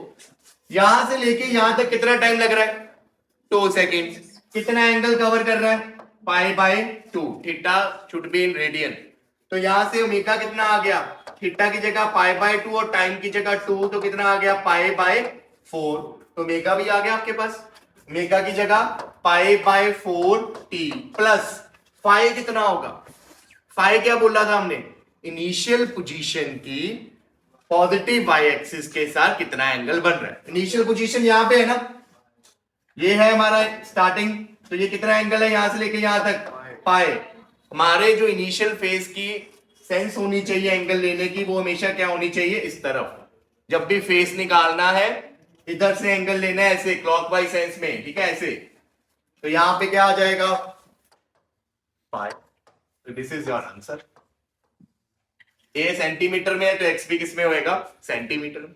यहां से लेके यहां तक कितना टाइम लग रहा है, 2 सेकेंड। कितना एंगल कवर कर रहा है, pi by 2, theta should be in radian. तो यहां से ओमेगा कितना आ गया, थीटा की जगह पाई बाय 2 और टाइम की जगह 2, तो कितना आ गया पाई बाय 4। तो ओमेगा भी आ गया आपके पास, ओमेगा की जगह पाई बाय 4 टी प्लस 5 कितना होगा, 5 क्या बोला था हमने, इनिशियल पोजीशन की पॉजिटिव वाई एक्सिस के साथ कितना एंगल बन रहा है। इनिशियल पोजीशन यहां पे है ना, ये है हमारा स्टार्टिंग, तो ये कितना एंगल है यहां से लेके यहां तक, पाए। हमारे जो इनिशियल फेज की सेंस होनी चाहिए एंगल लेने की, वो हमेशा क्या होनी चाहिए, इस तरफ। जब भी फेस निकालना है इधर से एंगल लेना है, ऐसे क्लॉकवाइज सेंस में, ठीक है, ऐसे। तो यहां पे क्या आ जाएगा 5, तो this is your answer. A centimetre में है तो एक्स भी किस में होएगा, सेंटीमीटर में।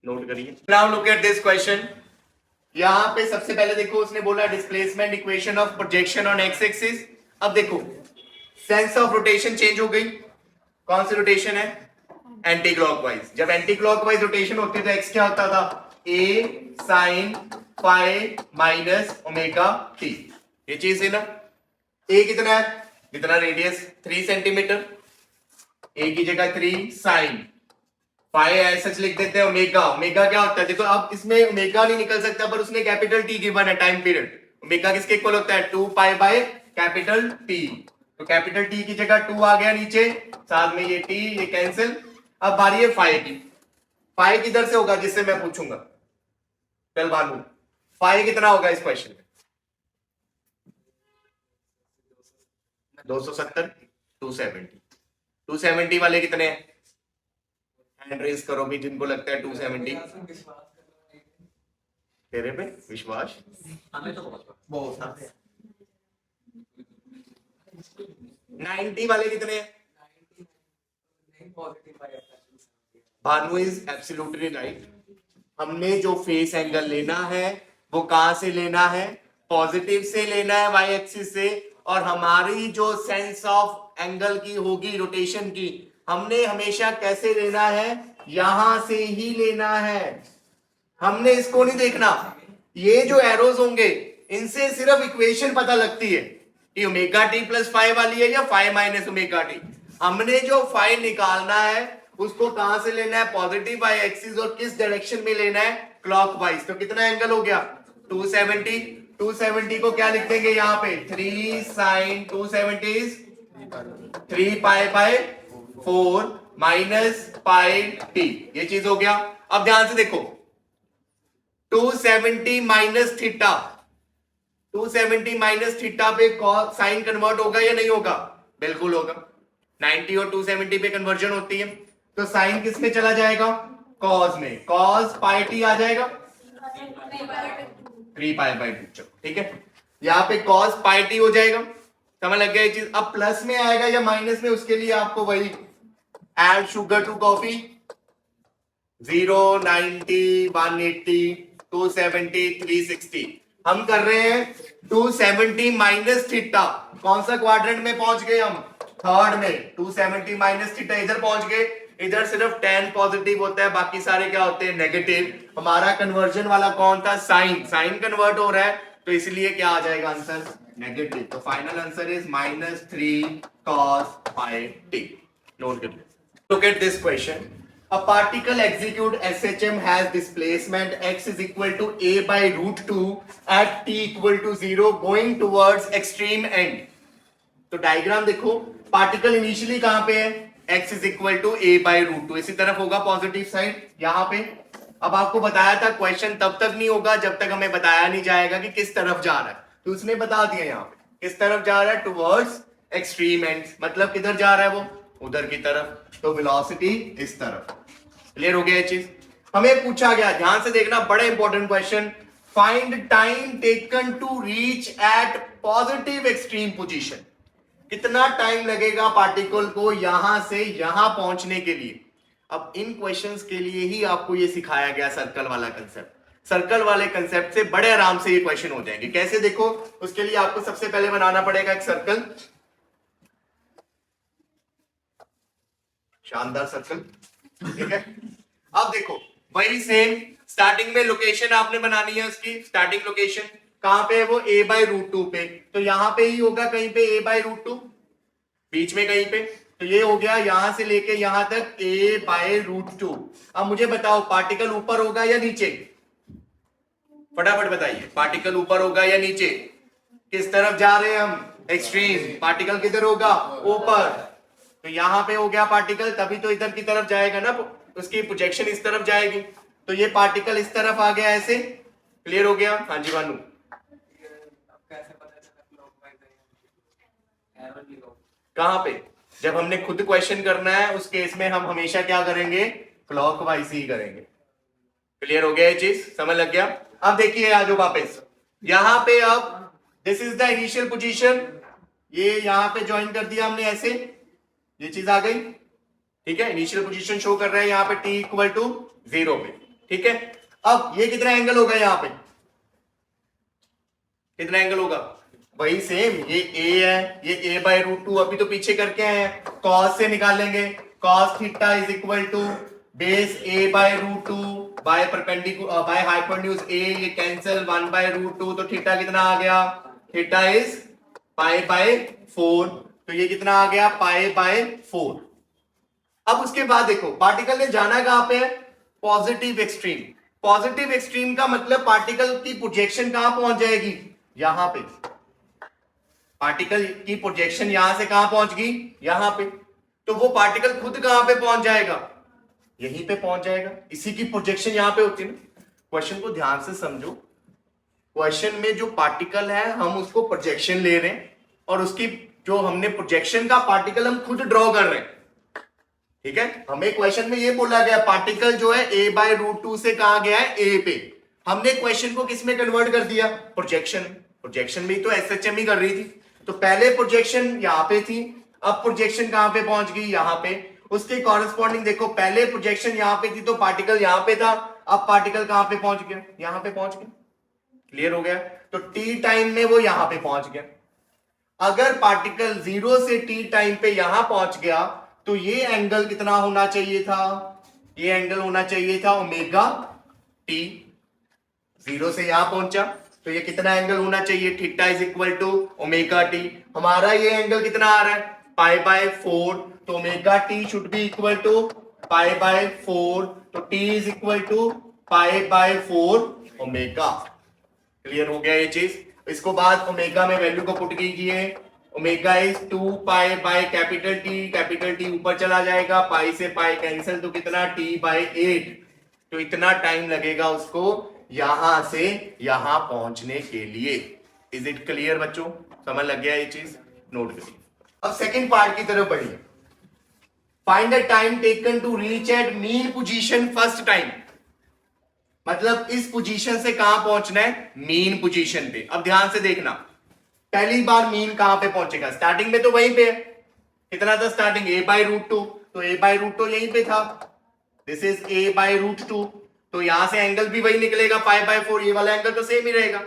नोट करिए। Now look at this question. यहां पे सबसे पहले देखो, उसने बोला displacement equation of projection on x axis. अब देखो सेंस ऑफ रोटेशन चेंज हो गई, कौन सी रोटेशन है, एंटी क्लॉकवाइज। जब एंटी क्लॉकवाइज रोटेशन होती है तो एक्स क्या होता था, ए साइन 5 माइनस ओमेगा टी, ये चीज है ना। ए कितना है, कितना रेडियस 3 सेंटीमीटर, ए की जगह 3 साइन, फाई ऐसा लिख देते हैं ओमेगा। ओमेगा क्या होता है देखो, अब इसमें ओमेगा नहीं निकल सकता पर उसने कैपिटल टी गिवन है टाइम पीरियड। ओमेगा किसके इक्वल होता है 2 पाई बाय कैपिटल टी, तो कैपिटल टी की जगह 2 आ गया नीचे, साथ में ये टी ये कैंसिल। अब बारी है फाई की, फाई किधर से होगा जिससे मैं पूछूंगा, चल भानु फाई कितना होगा इस क्वेश्चन में, 270 270 270 वाले कितने हैं, हैंड रेज करो भी जिनको लगता है 270। तेरे पे विश्वास, हमें तो बहुत 90 वाले कितने हैं, भानु इज एब्सोल्युटली राइट। हमने जो फेस एंगल लेना है वो कहां से लेना है, पॉजिटिव से लेना है वाई एक्सिस से, और हमारी जो सेंस ऑफ एंगल की होगी रोटेशन की, हमने हमेशा कैसे लेना है, यहां से ही लेना है। हमने इसको नहीं देखना, ये जो एरोज होंगे इनसे सिर्फ इक्वेशन पता लगती है कि ओमेगा टी प्लस फाइव वाली है या फाइव माइनस ओमेगा टी। हमने जो फाइव निकालना है उसको कहां से लेना है, पॉजिटिव वाई एक्सिस, और किस डायरेक्शन में लेना है, क्लॉकवाइज। तो कितना एंगल हो गया 270, 270 को क्या लिख देंगे यहाँ पे 3 sine 270 3 pi by 4 minus pi t, ये चीज हो गया। अब ध्यान से देखो 270 माइनस थीटा, 270 माइनस थीटा पे साइन कन्वर्ट होगा या नहीं होगा, बिल्कुल होगा। 90 और 270 पे कन्वर्जन होती है, तो साइन किस में चला जाएगा, कॉस में, कॉस पाई टी आ जाएगा 3 पाई बाय 2, ठीक है। यहाँ पे कॉस पाई टी हो जाएगा, समझ लग गया ये चीज। अब प्लस में आएगा या माइनस में, उसके लिए आपको वही एड शुगर टू कॉफी, 0 90 180 270 360। हम कर रहे हैं 270 माइनस थीटा, कौन सा क्वाड्रेंट में पहुंच गए हम, थर्ड में। 270 माइनस थीटा इधर पहुंच गए, इधर सिर्फ 10 पॉजिटिव होता है, बाकी सारे क्या होते हैं नेगेटिव। हमारा कन्वर्जन वाला कौन था, साइन, साइन कन्वर्ट हो रहा है, तो इसलिए क्या आ जाएगा आंसर, नेगेटिव। तो final answer is -3 cos pi t। Note कर लो। Look at this question, a particle execute SHM has displacement x is equal to a by root 2 at t equal to 0 going towards extreme end। तो diagram देखो, particle initially कहां पे है, x is equal to a by root 2, इसी तरफ होगा positive side यहां पे। अब आपको बताया था क्वेश्चन तब तक नहीं होगा जब तक हमें बताया नहीं जाएगा कि किस तरफ जा रहा है, तो उसने बता दिया यहाँ पे किस तरफ जा रहा है, टुवर्ड्स एक्सट्रीम एंड, मतलब किधर जा रहा है वो, उधर की तरफ, तो वेलोसिटी इस तरफ। क्लियर हो गया ये चीज। हमें पूछा गया, ध्यान से देखना, बड़ा important question, find time taken to reach at positive extreme position. कितना टाइम लगेगा पार्टिकल को यहां से यहां पहुंचने के लिए। अब इन क्वेश्चंस के लिए ही आपको ये सिखाया गया सर्कल वाला कंसेप्ट। सर्कल वाले कंसेप्ट से बड़े आराम से ये क्वेश्चन हो जाएंगे। कैसे देखो, उसके लिए आपको सबसे पहले बनाना पड़ेगा एक सर्कल, शानदार सर्कल, ठीक है। अब देखो वही सेम स्टार्टिंग में लोकेशन आपने बनानी है, उसकी स्टार्टिंग लोकेशन कहां पे है, वो a बाय रूट 2 पे, तो यहां पे ही होगा कहीं पे a बाय रूट 2, बीच में कहीं पे, तो ये हो गया यहां से लेके यहां तक a बाय रूट 2। अब मुझे बताओ पार्टिकल ऊपर होगा या नीचे, फटाफट बताइए, पार्टिकल ऊपर होगा या नीचे, किस तरफ जा रहे हैं हम, एक्सट्रीम, पार्टिकल किधर होगा, ऊपर, तो यहां पे हो गया पार्टिकल, तभी तो इधर की तरफ जाएगा ना, उसकी प्रोजेक्शन इस तरफ जाएगी, तो ये पार्टिकल इस तरफ आ गया ऐसे। क्लियर हो गया, हाँ जी भानु। कहां पे, जब हमने खुद क्वेश्चन करना है उस केस में हम हमेशा क्या करेंगे, क्लॉकवाइज ही करेंगे। क्लियर हो गया ये चीज, समझ लग गया। अब देखिए आ जाओ वापस यहां पे, अब this is the initial position, ये यहां पे ज्वाइन कर दिया हमने ऐसे, ये चीज आ गई, ठीक है। इनिशियल पोजीशन शो कर रहा है यहाँ पे t इक्वल टू 0 पे, ठीक है। अब ये कितना एंगल होगा, यहाँ पे कितना एंगल होगा, वही सेम, ये a है, ये a बाय रूट 2, अभी तो पीछे करके आए हैं, cos से निकालेंगे, cos theta is equal to base a by root 2 by perpendicular by hypotenuse a, ये कैंसिल 1 बाय रूट 2, तो थीटा कितना आ गया, थीटा इज पाई बाय 4, तो ये कितना आ गया पाई बाय 4। अब उसके बाद देखो पार्टिकल ने जाना कहां पे है, पॉजिटिव एक्सट्रीम। पॉजिटिव एक्सट्रीम का मतलब पार्टिकल की प्रोजेक्शन कहां पहुंच जाएगी, यहां पे। पार्टिकल की प्रोजेक्शन यहां से कहां पहुंच गई, यहां पे। तो वो पार्टिकल खुद कहां पे पहुंच जाएगा, यहीं पे पहुंच जाएगा। इसी की प्रोजेक्शन यहां पे होती है ना। क्वेश्चन को ध्यान से समझो। क्वेश्चन में जो पार्टिकल है हम उसको प्रोजेक्शन ले रहे हैं, और उसकी जो हमने प्रोजेक्शन का पार्टिकल हम खुद ड्रॉ कर रहे हैं। ठीक है, हमें क्वेश्चन में ये बोला गया पार्टिकल जो है a बाय रूट 2 से कहा गया है a पे। हमने क्वेश्चन को किस में कन्वर्ट कर दिया, प्रोजेक्शन। प्रोजेक्शन में तो एसएचएम ही कर रही थी, तो पहले प्रोजेक्शन यहां पे थी, अब प्रोजेक्शन कहां पे पहुंच गई, यहां पे। उसके कॉरेस्पॉन्डिंग देखो, पहले प्रोजेक्शन यहां पे थी तो पार्टिकल यहां पे था, अब पार्टिकल कहां पे पहुंच गया, यहां पे पहुंच गया। क्लियर हो गया, तो टी टाइम में वो यहां पे पहुंच गया। अगर पार्टिकल 0 से टी टाइम पे यहां पहुंच गया तो ये एंगल कितना होना चाहिए था, ये एंगल होना चाहिए था ओमेगा टी। 0 से यहां पहुंचा तो ये कितना एंगल होना चाहिए, theta is equal to omega t. हमारा ये एंगल कितना आ रहा है, पाई बाय 4, तो omega t should be equal to pi by 4, तो t is equal to pi by 4 omega. Clear हो गया ये चीज। इसको बाद ओमेगा में वैल्यू को पुट कीजिए, omega is 2 pi by capital T ऊपर चला जाएगा, पाई से पाई कैंसिल, तो कितना टी बाय 8। तो इतना टाइम लगेगा उसको यहां से यहां पहुंचने के लिए। इज इट क्लियर बच्चों, समझ लग गया ये चीज, नोट करिए। अब सेकंड पार्ट की तरफ बढ़िए। Find the time taken to reach at mean position first time. मतलब इस पोजीशन से कहां पहुंचना है, मीन पोजीशन पे। अब ध्यान से देखना, पहली बार मीन कहां पे पहुंचेगा, स्टार्टिंग में तो वहीं पे है। कितना था स्टार्टिंग, a बाय रूट 2, तो a बाय रूट 2 यहीं पे था। This is a by root 2, तो यहां से एंगल भी वही निकलेगा पाई बाय 4, ये वाला एंगल तो सेम ही रहेगा।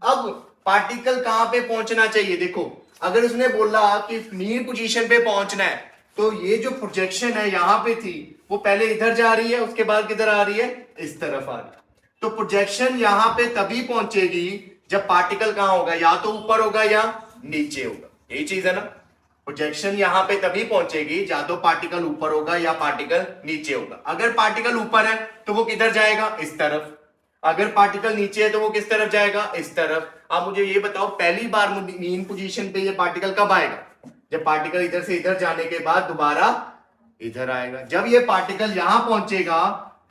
अब पार्टिकल कहां पे पहुंचना चाहिए, देखो अगर उसने बोला कि मीन पोजीशन पे पहुंचना है, तो ये जो प्रोजेक्शन है यहां पे थी वो पहले इधर जा रही है, उसके बाद किधर आ रही है, इस तरफ आ रही है। तो प्रोजेक्शन यहां पे तभी पहुंचेगी जब पार्टिकल कहां होगा, या तो ऊपर होगा या नीचे होगा। यही चीज है ना, प्रोजेक्शन यहां पे तभी पहुंचेगी या तो पार्टिकल ऊपर होगा या पार्टिकल नीचे होगा। अगर पार्टिकल ऊपर है तो वो किधर जाएगा, इस तरफ। अगर पार्टिकल नीचे है तो वो किस तरफ जाएगा, इस तरफ। आप मुझे ये बताओ पहली बार मीन पोजीशन पे ये पार्टिकल कब आएगा, जब पार्टिकल इधर से इधर जाने के बाद दोबारा इधर आएगा। जब ये पार्टिकल यहां पहुंचेगा,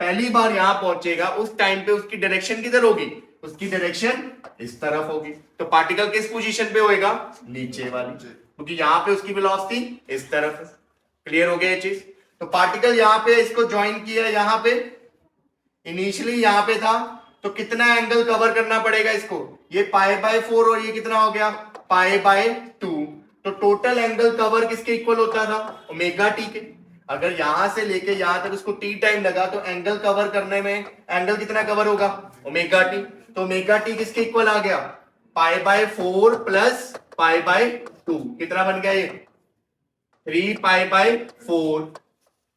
पहली बार यहां पहुंचेगा, उस टाइम पे उसकी डायरेक्शन किधर होगी, उसकी डायरेक्शन इस तरफ होगी। तो पार्टिकल किस पोजीशन पे होएगा, नीचे वाली, क्योंकि यहां पे उसकी वेलोसिटी इस तरफ है। क्लियर हो गया ये चीज। तो पार्टिकल यहां पे इसको ज्वाइन किया, यहां पे इनिशियली यहां पे था, तो कितना एंगल कवर करना पड़ेगा इसको, ये पाई बाय 4 और ये कितना हो गया, पाई बाय 2। तो टोटल एंगल कवर किसके इक्वल होता था, ओमेगा टी के। अगर यहां से लेके यहां तक उसको टी टाइम लगा तो एंगल कवर करने में एंगल कितना कवर होगा, ओमेगा टी। तो ओमेगा टी किसके इक्वल आ गया, pi by 4 plus pi by 2। कितना बन गया ये, 3 pi by 4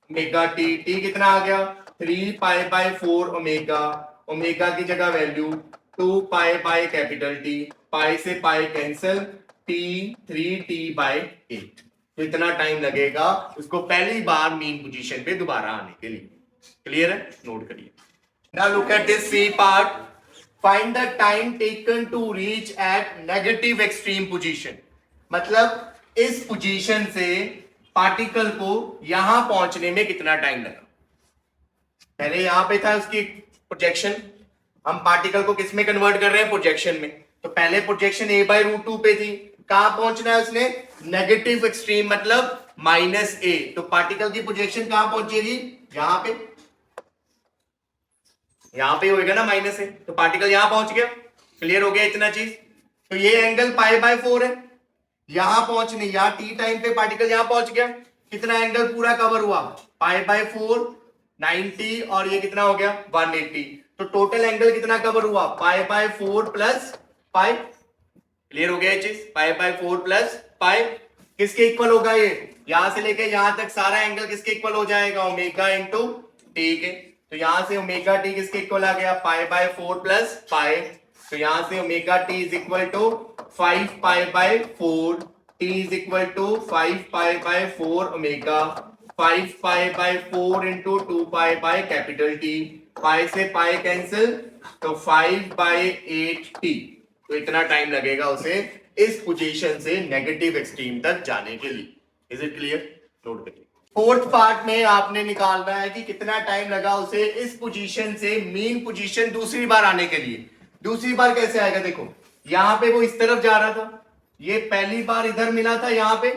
omega T. T कितना आ गया, 3 पाई बाय 4 ओमेगा। ओमेगा की जगह value 2 pi by capital T, pi से pi cancel, T 3t bye 8। तो इतना टाइम लगेगा उसको पहली बार मीन पोजीशन पे दोबारा आने के लिए। क्लियर है, नोट करिए। Now look at this C part. Find the time taken to reach at negative extreme position. मतलब इस पोजीशन से पार्टिकल को यहां पहुंचने में कितना टाइम लगा। पहले यहां पे था उसकी प्रोजेक्शन, हम पार्टिकल को किस में कन्वर्ट कर रहे हैं, प्रोजेक्शन में। तो पहले प्रोजेक्शन a बाय रूट 2 पे थी, कहां पहुंचना है उसने, नेगेटिव एक्सट्रीम मतलब -a। तो पार्टिकल की प्रोजेक्शन कहां पहुंचेगी, यहां पे, यहां पे होएगा ना -a, तो पार्टिकल यहां पहुंच गया। क्लियर हो गया इतना चीज। तो ये एंगल पाई बाय 4 है, यहां पहुंचने, यहां टी टाइम पे पार्टिकल यहां पहुंच गया, कितना एंगल पूरा कवर हुआ, पाई बाय 4 90, और ये कितना हो गया 180। तो टोटल एंगल कितना कवर हुआ, पाई बाय 4 प्लस पाई। क्लियर हो गया ये चीज, पाई बाय 4 प्लस पाई किसके इक्वल होगा, ये यहां से लेके यहां तक सारा एंगल किसके इक्वल हो जाएगा, ओमेगा इंटू टी के। तो यहां से ओमेगा टी किसके इक्वल आ गया, पाई बाय 4 प्लस पाई। तो यहां से omega T is equal to 5 pi by 4 t is equal to 5 pi by 4 omega 5 pi by 4 into 2 pi by capital T pi से पाई कैंसिल तो 5 bye 8 T. तो इतना time लगेगा उसे इस पोजीशन से नेगेटिव एक्सट्रीम तक जाने के लिए। Is it clear? नोट करिए। फोर्थ पार्ट में आपने निकालना है कि कितना टाइम लगा उसे इस पोजीशन से मेन पोजीशन दूसरी बार आने के लिए। दूसरी बार कैसे आएगा? देखो यहां पे वो इस तरफ जा रहा था, ये पहली बार इधर मिला था यहां पे,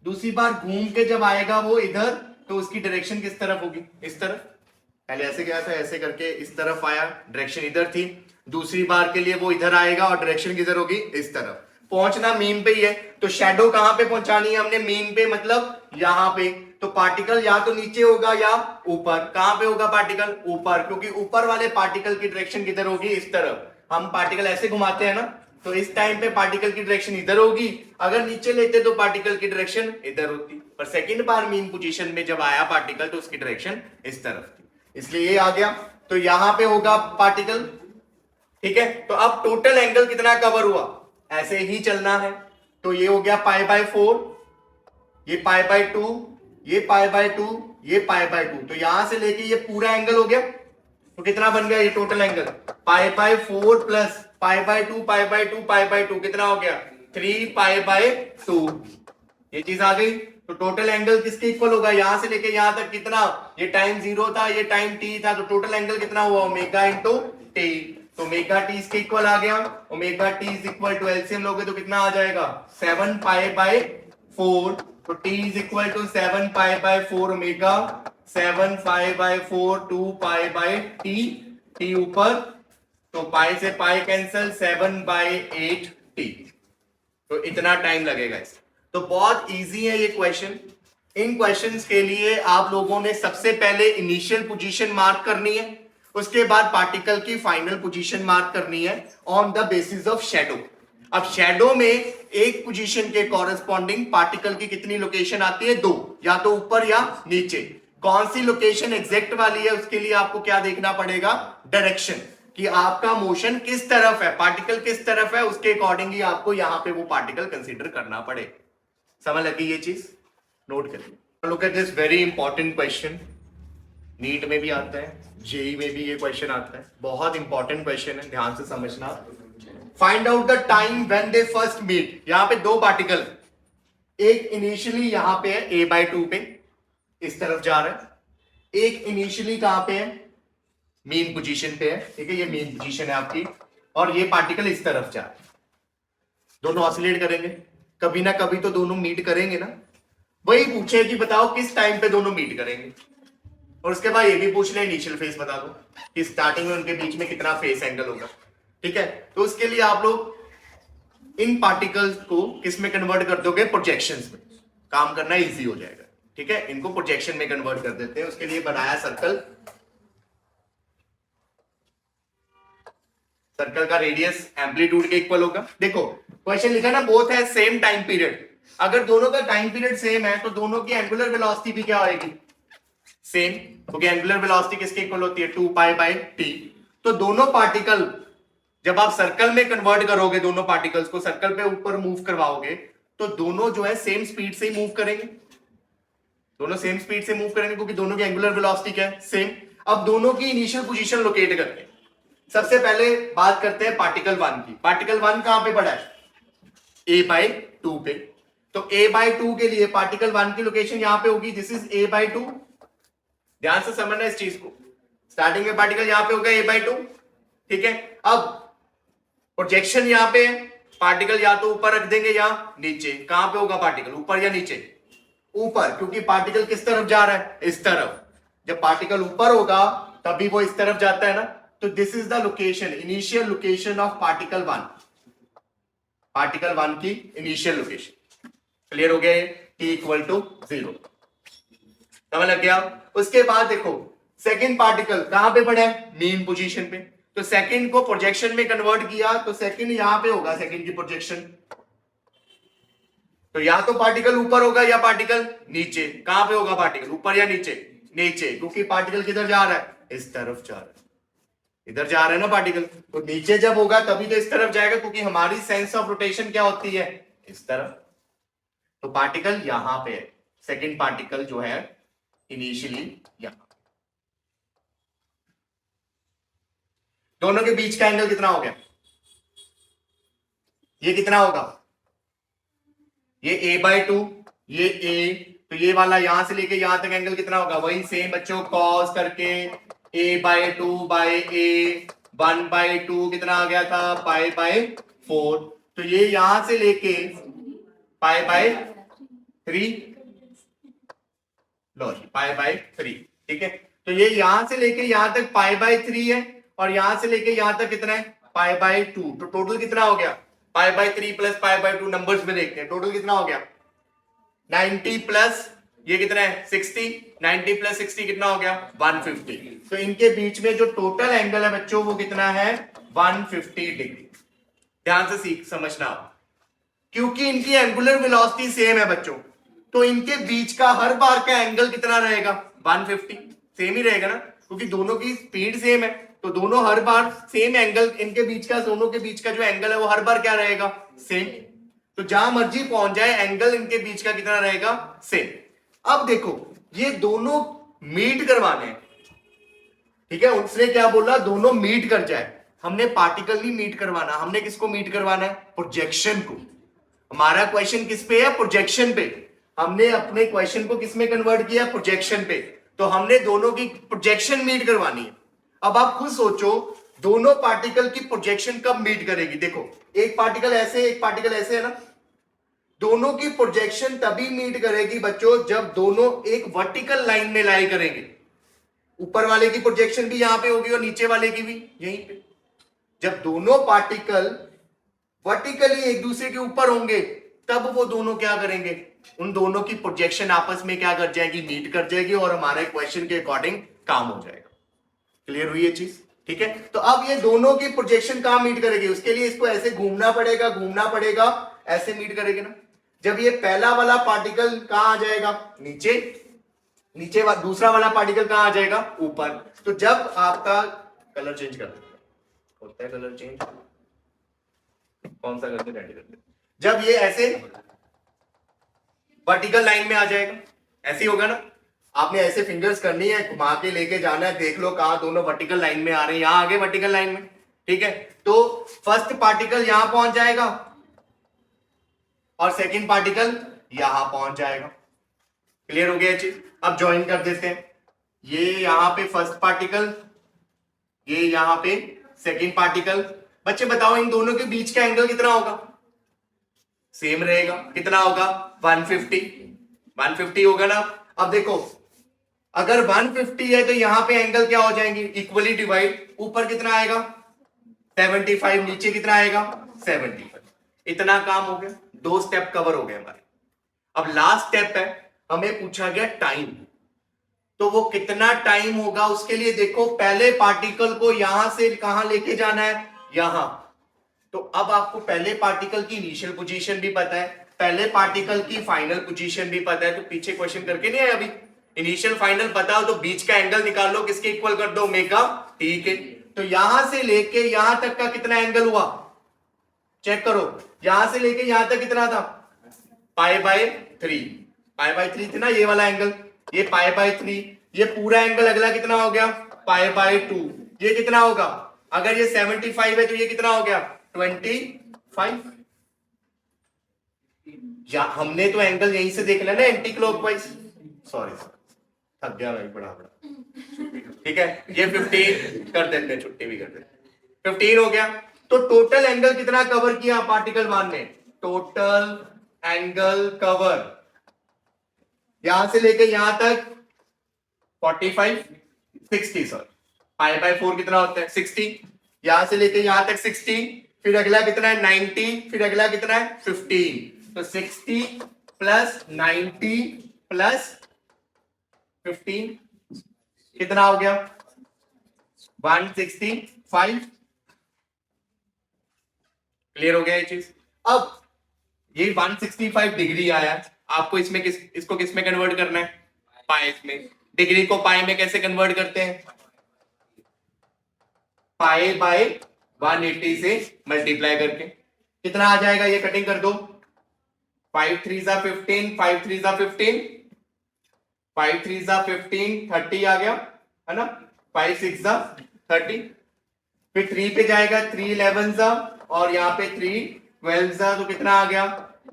दूसरी बार घूम के जब आएगा वो इधर तो उसकी डायरेक्शन किस तरफ होगी? इस तरफ। पहले ऐसे गया था, ऐसे करके इस तरफ आया, डायरेक्शन इधर थी। दूसरी बार के लिए वो इधर आएगा और डायरेक्शन किधर होगी? इस तरफ। पहुंचना मीन पे ही है, तो शैडो कहां पे पहुंचानी है हमने? मीन पे, मतलब यहां पे। तो पार्टिकल या तो नीचे होगा या ऊपर। कहां पे होगा पार्टिकल? ऊपर, क्योंकि ऊपर वाले पार्टिकल की डायरेक्शन किधर होगी? इस तरफ। हम पार्टिकल ऐसे घुमाते हैं ना, तो इस टाइम पे पार्टिकल की डायरेक्शन इधर होगी, अगर नीचे लेते तो पार्टिकल की डायरेक्शन इधर होती। पर सेकंड बार मीन पोजीशन में जब आया पार्टिकल तो उसकी डायरेक्शन इस तरफ थी, इसलिए ये आ गया। तो यहां पे होगा पार्टिकल, ठीक है। तो अब टोटल एंगल कितना कवर हुआ? ऐसे ही चलना है, तो ये हो गया पाई बाय 4, ये पाई बाय 2, ये पाई बाय 2, ये पाई बाय 2। तो यहां से लेके ये पूरा एंगल हो गया। तो कितना बन गया ये total angle? Pi by 4 plus pi by 2 pi bye 2 pi bye 2 कितना हो गया? 3 पाई बाय 2। ये चीज आ गई। तो टोटल एंगल किसके इक्वल होगा? यहां से लेके यहां तक कितना? ये टाइम 0 था, ये टाइम t था, तो टोटल एंगल कितना हुआ? Omega into t. तो ओमेगा टी इसके इक्वल आ गया। Omega T is equal to LCM लोगे तो कितना आ जाएगा? 7 पाई बाय 4। तो t is equal to 7 pi by 4 omega 7 pi by 4 2 pi by t. T ऊपर, तो पाई से पाई कैंसिल, 7 बाय 8 टी। तो इतना टाइम लगेगा इस। तो बहुत इजी है ये क्वेश्चन। इन क्वेश्चंस के लिए आप लोगों ने सबसे पहले इनिशियल पोजीशन मार्क करनी है, उसके बाद पार्टिकल की फाइनल पोजीशन मार्क करनी है on the basis of shadow. अब शैडो में एक पोजीशन के कॉरेस्पॉन्डिंग पार्टिकल की कितनी लोकेशन आती है? 2, या तो ऊपर या नीचे। कौन सी लोकेशन एग्जैक्ट वाली है उसके लिए आपको क्या देखना पड़ेगा? डायरेक्शन, कि आपका मोशन किस तरफ है, पार्टिकल किस तरफ है, उसके अकॉर्डिंग ही आपको यहां पे वो पार्टिकल कंसीडर करना पड़ेगा। समझ लगी ये चीज? नोट करिए। Look at this very important question. NEET में भी आता है, जेई में भी ये क्वेश्चन आता है, बहुत इंपॉर्टेंट क्वेश्चन है, ध्यान से समझना। Find out the time when they first meet. यहां पे दो पार्टिकल, एक इनिशियली यहां पे है a/2 पे, इस तरफ जा रहा है। एक इनिशियली कहां पे है? मेन पोजीशन पे है, ठीक है, ये मेन पोजीशन है आपकी, और ये पार्टिकल इस तरफ जा रहा है। दोनों ऑसिलेट करेंगे, कभी ना कभी तो दोनों मीट करेंगे ना। वही पूछे कि बताओ किस टाइम पे दोनों मीट करेंगे, और उसके बाद ये भी पूछ ले इनिशियल फेस बता दो कि स्टार्टिंग में उनके बीच में कितना फेस एंगल होगा, ठीक है। तो उसके लिए आप लोग इन पार्टिकल्स को किस में कन्वर्ट कर दोगे? प्रोजेक्शंस में। काम करना इजी हो जाएगा, ठीक है। इनको प्रोजेक्शन में कन्वर्ट कर देते हैं। उसके लिए बनाया सर्कल। सर्कल का रेडियस एम्पलीट्यूड के इक्वल होगा। देखो क्वेश्चन लिखा ना, बोथ है सेम टाइम पीरियड। अगर दोनों का टाइम पीरियड सेम है तो दोनों की एंगुलर वेलोसिटी भी क्या होगी? सेम, क्योंकि एंगुलर वेलोसिटी किसके इक्वल होती है? 2 पाई बाय टी। तो दोनों पार्टिकल जब आप सर्कल में कन्वर्ट करोगे, दोनों पार्टिकल्स को सर्कल पे ऊपर मूव करवाओगे, तो दोनों जो है सेम स्पीड से ही मूव करेंगे। दोनों सेम स्पीड से मूव करेंगे क्योंकि दोनों की एंगुलर वेलोसिटी क्या है? सेम। अब दोनों की इनिशियल पोजीशन लोकेट करते हैं। सबसे पहले बात करते हैं पार्टिकल 1 की। पार्टिकल 1 कहां पे पड़ा है? a/2 पे। तो a/2 के लिए पार्टिकल 1 की लोकेशन यहां पे होगी, दिस इज a/2। ध्यान से समझना इस चीज को। स्टार्टिंग में पार्टिकल यहां पे होगा a/2, ठीक है। अब प्रोजेक्शन यहां पे है, पार्टिकल या तो ऊपर रख देंगे या नीचे। कहां पे होगा पार्टिकल, ऊपर या नीचे? ऊपर, क्योंकि पार्टिकल किस तरफ जा रहा है? इस तरफ। जब पार्टिकल ऊपर होगा तभी वो इस तरफ जाता है ना। तो this is the location, initial location of particle 1। Particle 1 की इनिशियल लोकेशन। क्लियर हो गया? t equal to 0। समझ लग गया? उसके बाद देखो सेकंड पार्टिकल कहां पे पड़ा है? मेन पोजीशन पे। तो सेकंड को प्रोजेक्शन में कन्वर्ट किया तो सेकंड यहां पे होगा, सेकंड की प्रोजेक्शन। तो या तो पार्टिकल ऊपर होगा या पार्टिकल नीचे। कहां पे होगा पार्टिकल, ऊपर या नीचे? नीचे, क्योंकि पार्टिकल किधर जा रहा है? इस तरफ जा रहा है। इधर जा रहा है ना पार्टिकल, तो नीचे जब होगा तभी तो इस तरफ जाएगा, क्योंकि हमारी सेंस ऑफ रोटेशन क्या होती है, इस तरफ। तो पार्टिकल यहां पे है, सेकंड पार्टिकल जो है इनिशियली यहां। दोनों के बीच का एंगल कितना हो गया, ये कितना होगा, ये a/2, ये a, तो ये वाला यहां से लेके यहां तक एंगल कितना होगा, वही सेम बच्चों कॉस करके a/2/a 1/2 कितना आ गया था, π/4। तो ये यहां से लेके π/3, लो π/3, ठीक है। तो ये यहां से लेके यहां तक π/3 है, और यहां से लेके यहां तक कितना है, π/2। तो टोटल कितना हो गया, π/3 प्लस π/2, नंबर्स में देखते हैं टोटल कितना हो गया, 90 प्लस ये कितना है 60, 90 प्लस 60 कितना हो गया 150। तो इनके बीच में जो टोटल एंगल है बच्चों वो कितना है 150 डिग्री। ध्यान से सीख समझना, क्योंकि इनकी एंगुलर वेलोसिटी सेम है बच्चों, तो इनके बीच का हर बार का एंगल कितना रहेगा 150, सेम ही रहेगा ना, क्योंकि दोनों की स्पीड सेम है, तो दोनों हर बार सेम एंगल, इनके बीच का, दोनों के बीच का जो एंगल है वो हर बार क्या रहेगा, सेम। तो जहां मर्जी पहुंच जाए एंगल इनके बीच का कितना रहेगा, सेम। अब देखो ये दोनों मीट करवाने हैं, ठीक है, उसने क्या बोला, दोनों मीट कर जाए। हमने पार्टिकल नहीं मीट करवाना, हमने किसको मीट करवाना है, प्रोजेक्शन को। हमारा क्वेश्चन किस पे है, प्रोजेक्शन पे। हमने अपने क्वेश्चन को किस में कन्वर्ट किया, प्रोजेक्शन पे। तो हमने दोनों की प्रोजेक्शन मीट करवानी है। अब आप खुद सोचो दोनों पार्टिकल की प्रोजेक्शन कब मीट करेगी। देखो एक पार्टिकल ऐसे, एक पार्टिकल ऐसे है ना, दोनों की प्रोजेक्शन तभी मीट करेगी बच्चों जब दोनों एक वर्टिकल लाइन में लाई करेंगे। ऊपर वाले की प्रोजेक्शन भी यहां पे होगी और नीचे वाले की भी यहीं पे। जब दोनों पार्टिकल वर्टिकली एक दूसरे के ऊपर होंगे तब वो दोनों क्या करेंगे, उन दोनों की प्रोजेक्शन आपस में क्या कर जाएगी, मीट कर जाएगी, और हमारे क्वेश्चन के अकॉर्डिंग काम हो जाएगा। क्लियर हुई ये चीज, ठीक है। तो अब ये दोनों की प्रोजेक्शन कहां मीट करेगी, उसके लिए इसको ऐसे घूमना पड़ेगा, ऐसे मीट करेगी ना। जब ये पहला वाला पार्टिकल कहां आ जाएगा, नीचे, दूसरा वाला पार्टिकल कहां आ जाएगा, ऊपर। तो जब आपका कलर चेंज कर देते होता है, कलर चेंज कौन सा करते, रेड करते, जब ये ऐसे वर्टिकल लाइन में आ जाएगा, ऐसे ही होगा ना। आपने ऐसे फिंगर्स करनी है, घुमा के लेके जाना है, देख लो कहां दोनों वर्टिकल लाइन में आ रहे हैं, यहां आगे वर्टिकल लाइन में, ठीक है। तो फर्स्ट पार्टिकल यहां पहुंच जाएगा और सेकंड पार्टिकल यहां पहुंच जाएगा। क्लियर हो गया चीज। अब ज्वाइन कर देते हैं, ये यहां पे फर्स्ट पार्टिकल, ये यहां पे सेकंड पार्टिकल। बच्चे बताओ इन दोनों के बीच का एंगल कितना होगा, सेम रहेगा, कितना होगा 150 होगा ना। अब देखो अगर 150 है तो यहां पे एंगल क्या हो जाएंगे, इक्वली डिवाइड, ऊपर कितना आएगा 75, नीचे कितना आएगा 75। इतना काम हो गया, 2 स्टेप कवर हो गए हमारे। अब लास्ट स्टेप है, हमें पूछा गया टाइम, तो वो कितना टाइम होगा उसके लिए देखो, पहले पार्टिकल को यहां से कहां लेके जाना है, यहां। तो अब आपको पहले पार्टिकल की इनिशियल पोजीशन भी पता है, पहले पार्टिकल की फाइनल पोजीशन भी पता है, तो पीछे क्वेश्चन करके नहीं है अभी, इनिशियल फाइनल पता हो तो बीच का एंगल निकाल लो, किसके इक्वल कर दो, ओमेगा, ठीक है। तो यहां से लेके यहां तक का कितना एंगल हुआ, चेक करो, यहां से लेके यहां तक कितना था, π/3 थी ना ये वाला एंगल, ये π/3, ये पूरा एंगल अगला कितना हो गया π/2। ये कितना होगा, अगर ये 75 है तो ये कितना हो गया 25। या हमने तो एंगल यहीं से देख लिया ना, एंटी क्लॉकवाइज, सॉरी थक गया भाई, बड़ा ठीक है। ये 15 कर देते हैं, छुट्टी भी कर देते हैं, 15 हो गया। तो टोटल एंगल कितना कवर किया पार्टिकल 1 ने, टोटल एंगल कवर यहां से लेके यहां तक 45, 60 सॉरी, π/4 कितना होता है 60, यहां से लेके यहां तक 60, फिर अगला कितना है 90, फिर अगला कितना है 15। तो 60 प्लस 90 प्लस 15 कितना हो गया 165। क्लियर हो गया ये चीज। अब ये 165 डिग्री आया, आपको इसमें इसको किस में कन्वर्ट करना है, पाई में। डिग्री को पाई में कैसे कन्वर्ट करते हैं, पाई बाय 180 से मल्टीप्लाई करके कितना आ जाएगा, ये कटिंग कर दो, 5 3 जा 15, 5 3 जा 15, 5 3 जा 15, 30 आ गया है ना, 5 6 जा 30, फिर 3 पे जाएगा, 3 11 जा, और यहाँ पे 3 12 जा, तो कितना आ गया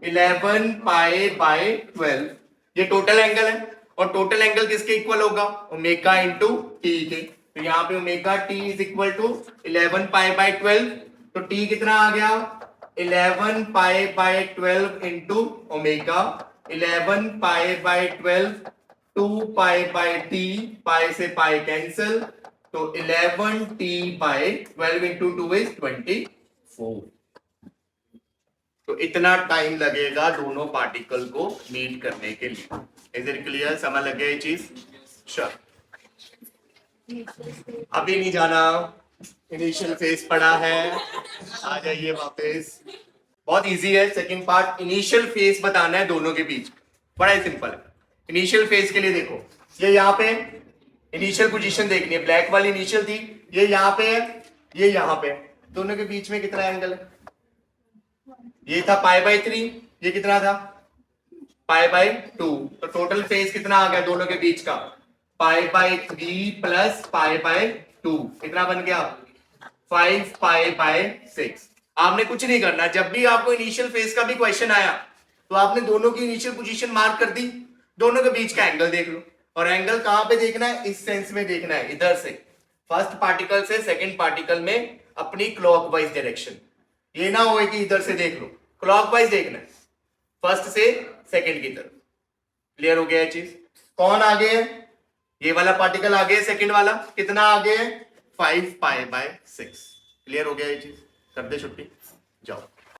11 पाई बाय 12। ये टोटल एंगल है, और टोटल एंगल किसके इक्वल होगा, ओमेगा इंटू टी के। तो यहाँ पे omega T is equal to 11 pi by 12, तो टी कितना आ गया 11 pi by 12 into omega, 11 pi by 12, 2 pi by T, pi से पाई कैंसिल, तो 11 टी बाय 12 इंटू 2 इज 24। तो इतना टाइम लगेगा दोनों पार्टिकल को मीट करने के लिए। इज इट क्लियर, समझ लग गया ये चीज? चल अभी नहीं जाना, इनिशियल फेज पढ़ा है, आ जाइए वापस। बहुत इजी है सेकंड पार्ट, इनिशियल फेज बताना है दोनों के बीच, बड़ा ही सिंपल है। इनिशियल फेज के लिए देखो, ये यहाँ पे इनिशियल पोजीशन देखनी है, ब्लैक वाली इनिशियल थी, ये यहाँ पे है, ये यहाँ पे है, दोनों के बीच में कितना एंगल है, ये था पाई बाय 3, ये कितना था पाई बाय 2, तो टोटल फेज कितना आ गया दोनों के बीच का, pi by 3 plus pi by 2, कितना बन गया 5 पाई बाय 6। आपने कुछ नहीं करना, जब भी आपको इनिशियल फेज का भी क्वेश्चन आया तो आपने दोनों की इनिशियल पोजीशन मार्क कर दी, दोनों के बीच का एंगल देख लो, और एंगल कहां पे देखना है, इस सेंस में देखना है, इधर से फर्स्ट पार्टिकल से सेकंड पार्टिकल में अपनी क्लॉकवाइज डायरेक्शन, ये ना हो कि इधर से देख लो, क्लॉकवाइज देखना है फर्स्ट से सेकंड की तरफ। क्लियर हो गया ये चीज? कौन आगे है, ये वाला पार्टिकल आगे है, सेकंड वाला कितना आगे है 5 पाई बाय 6। क्लियर हो गया ये चीज? कर दे छुट्टी, जाओ।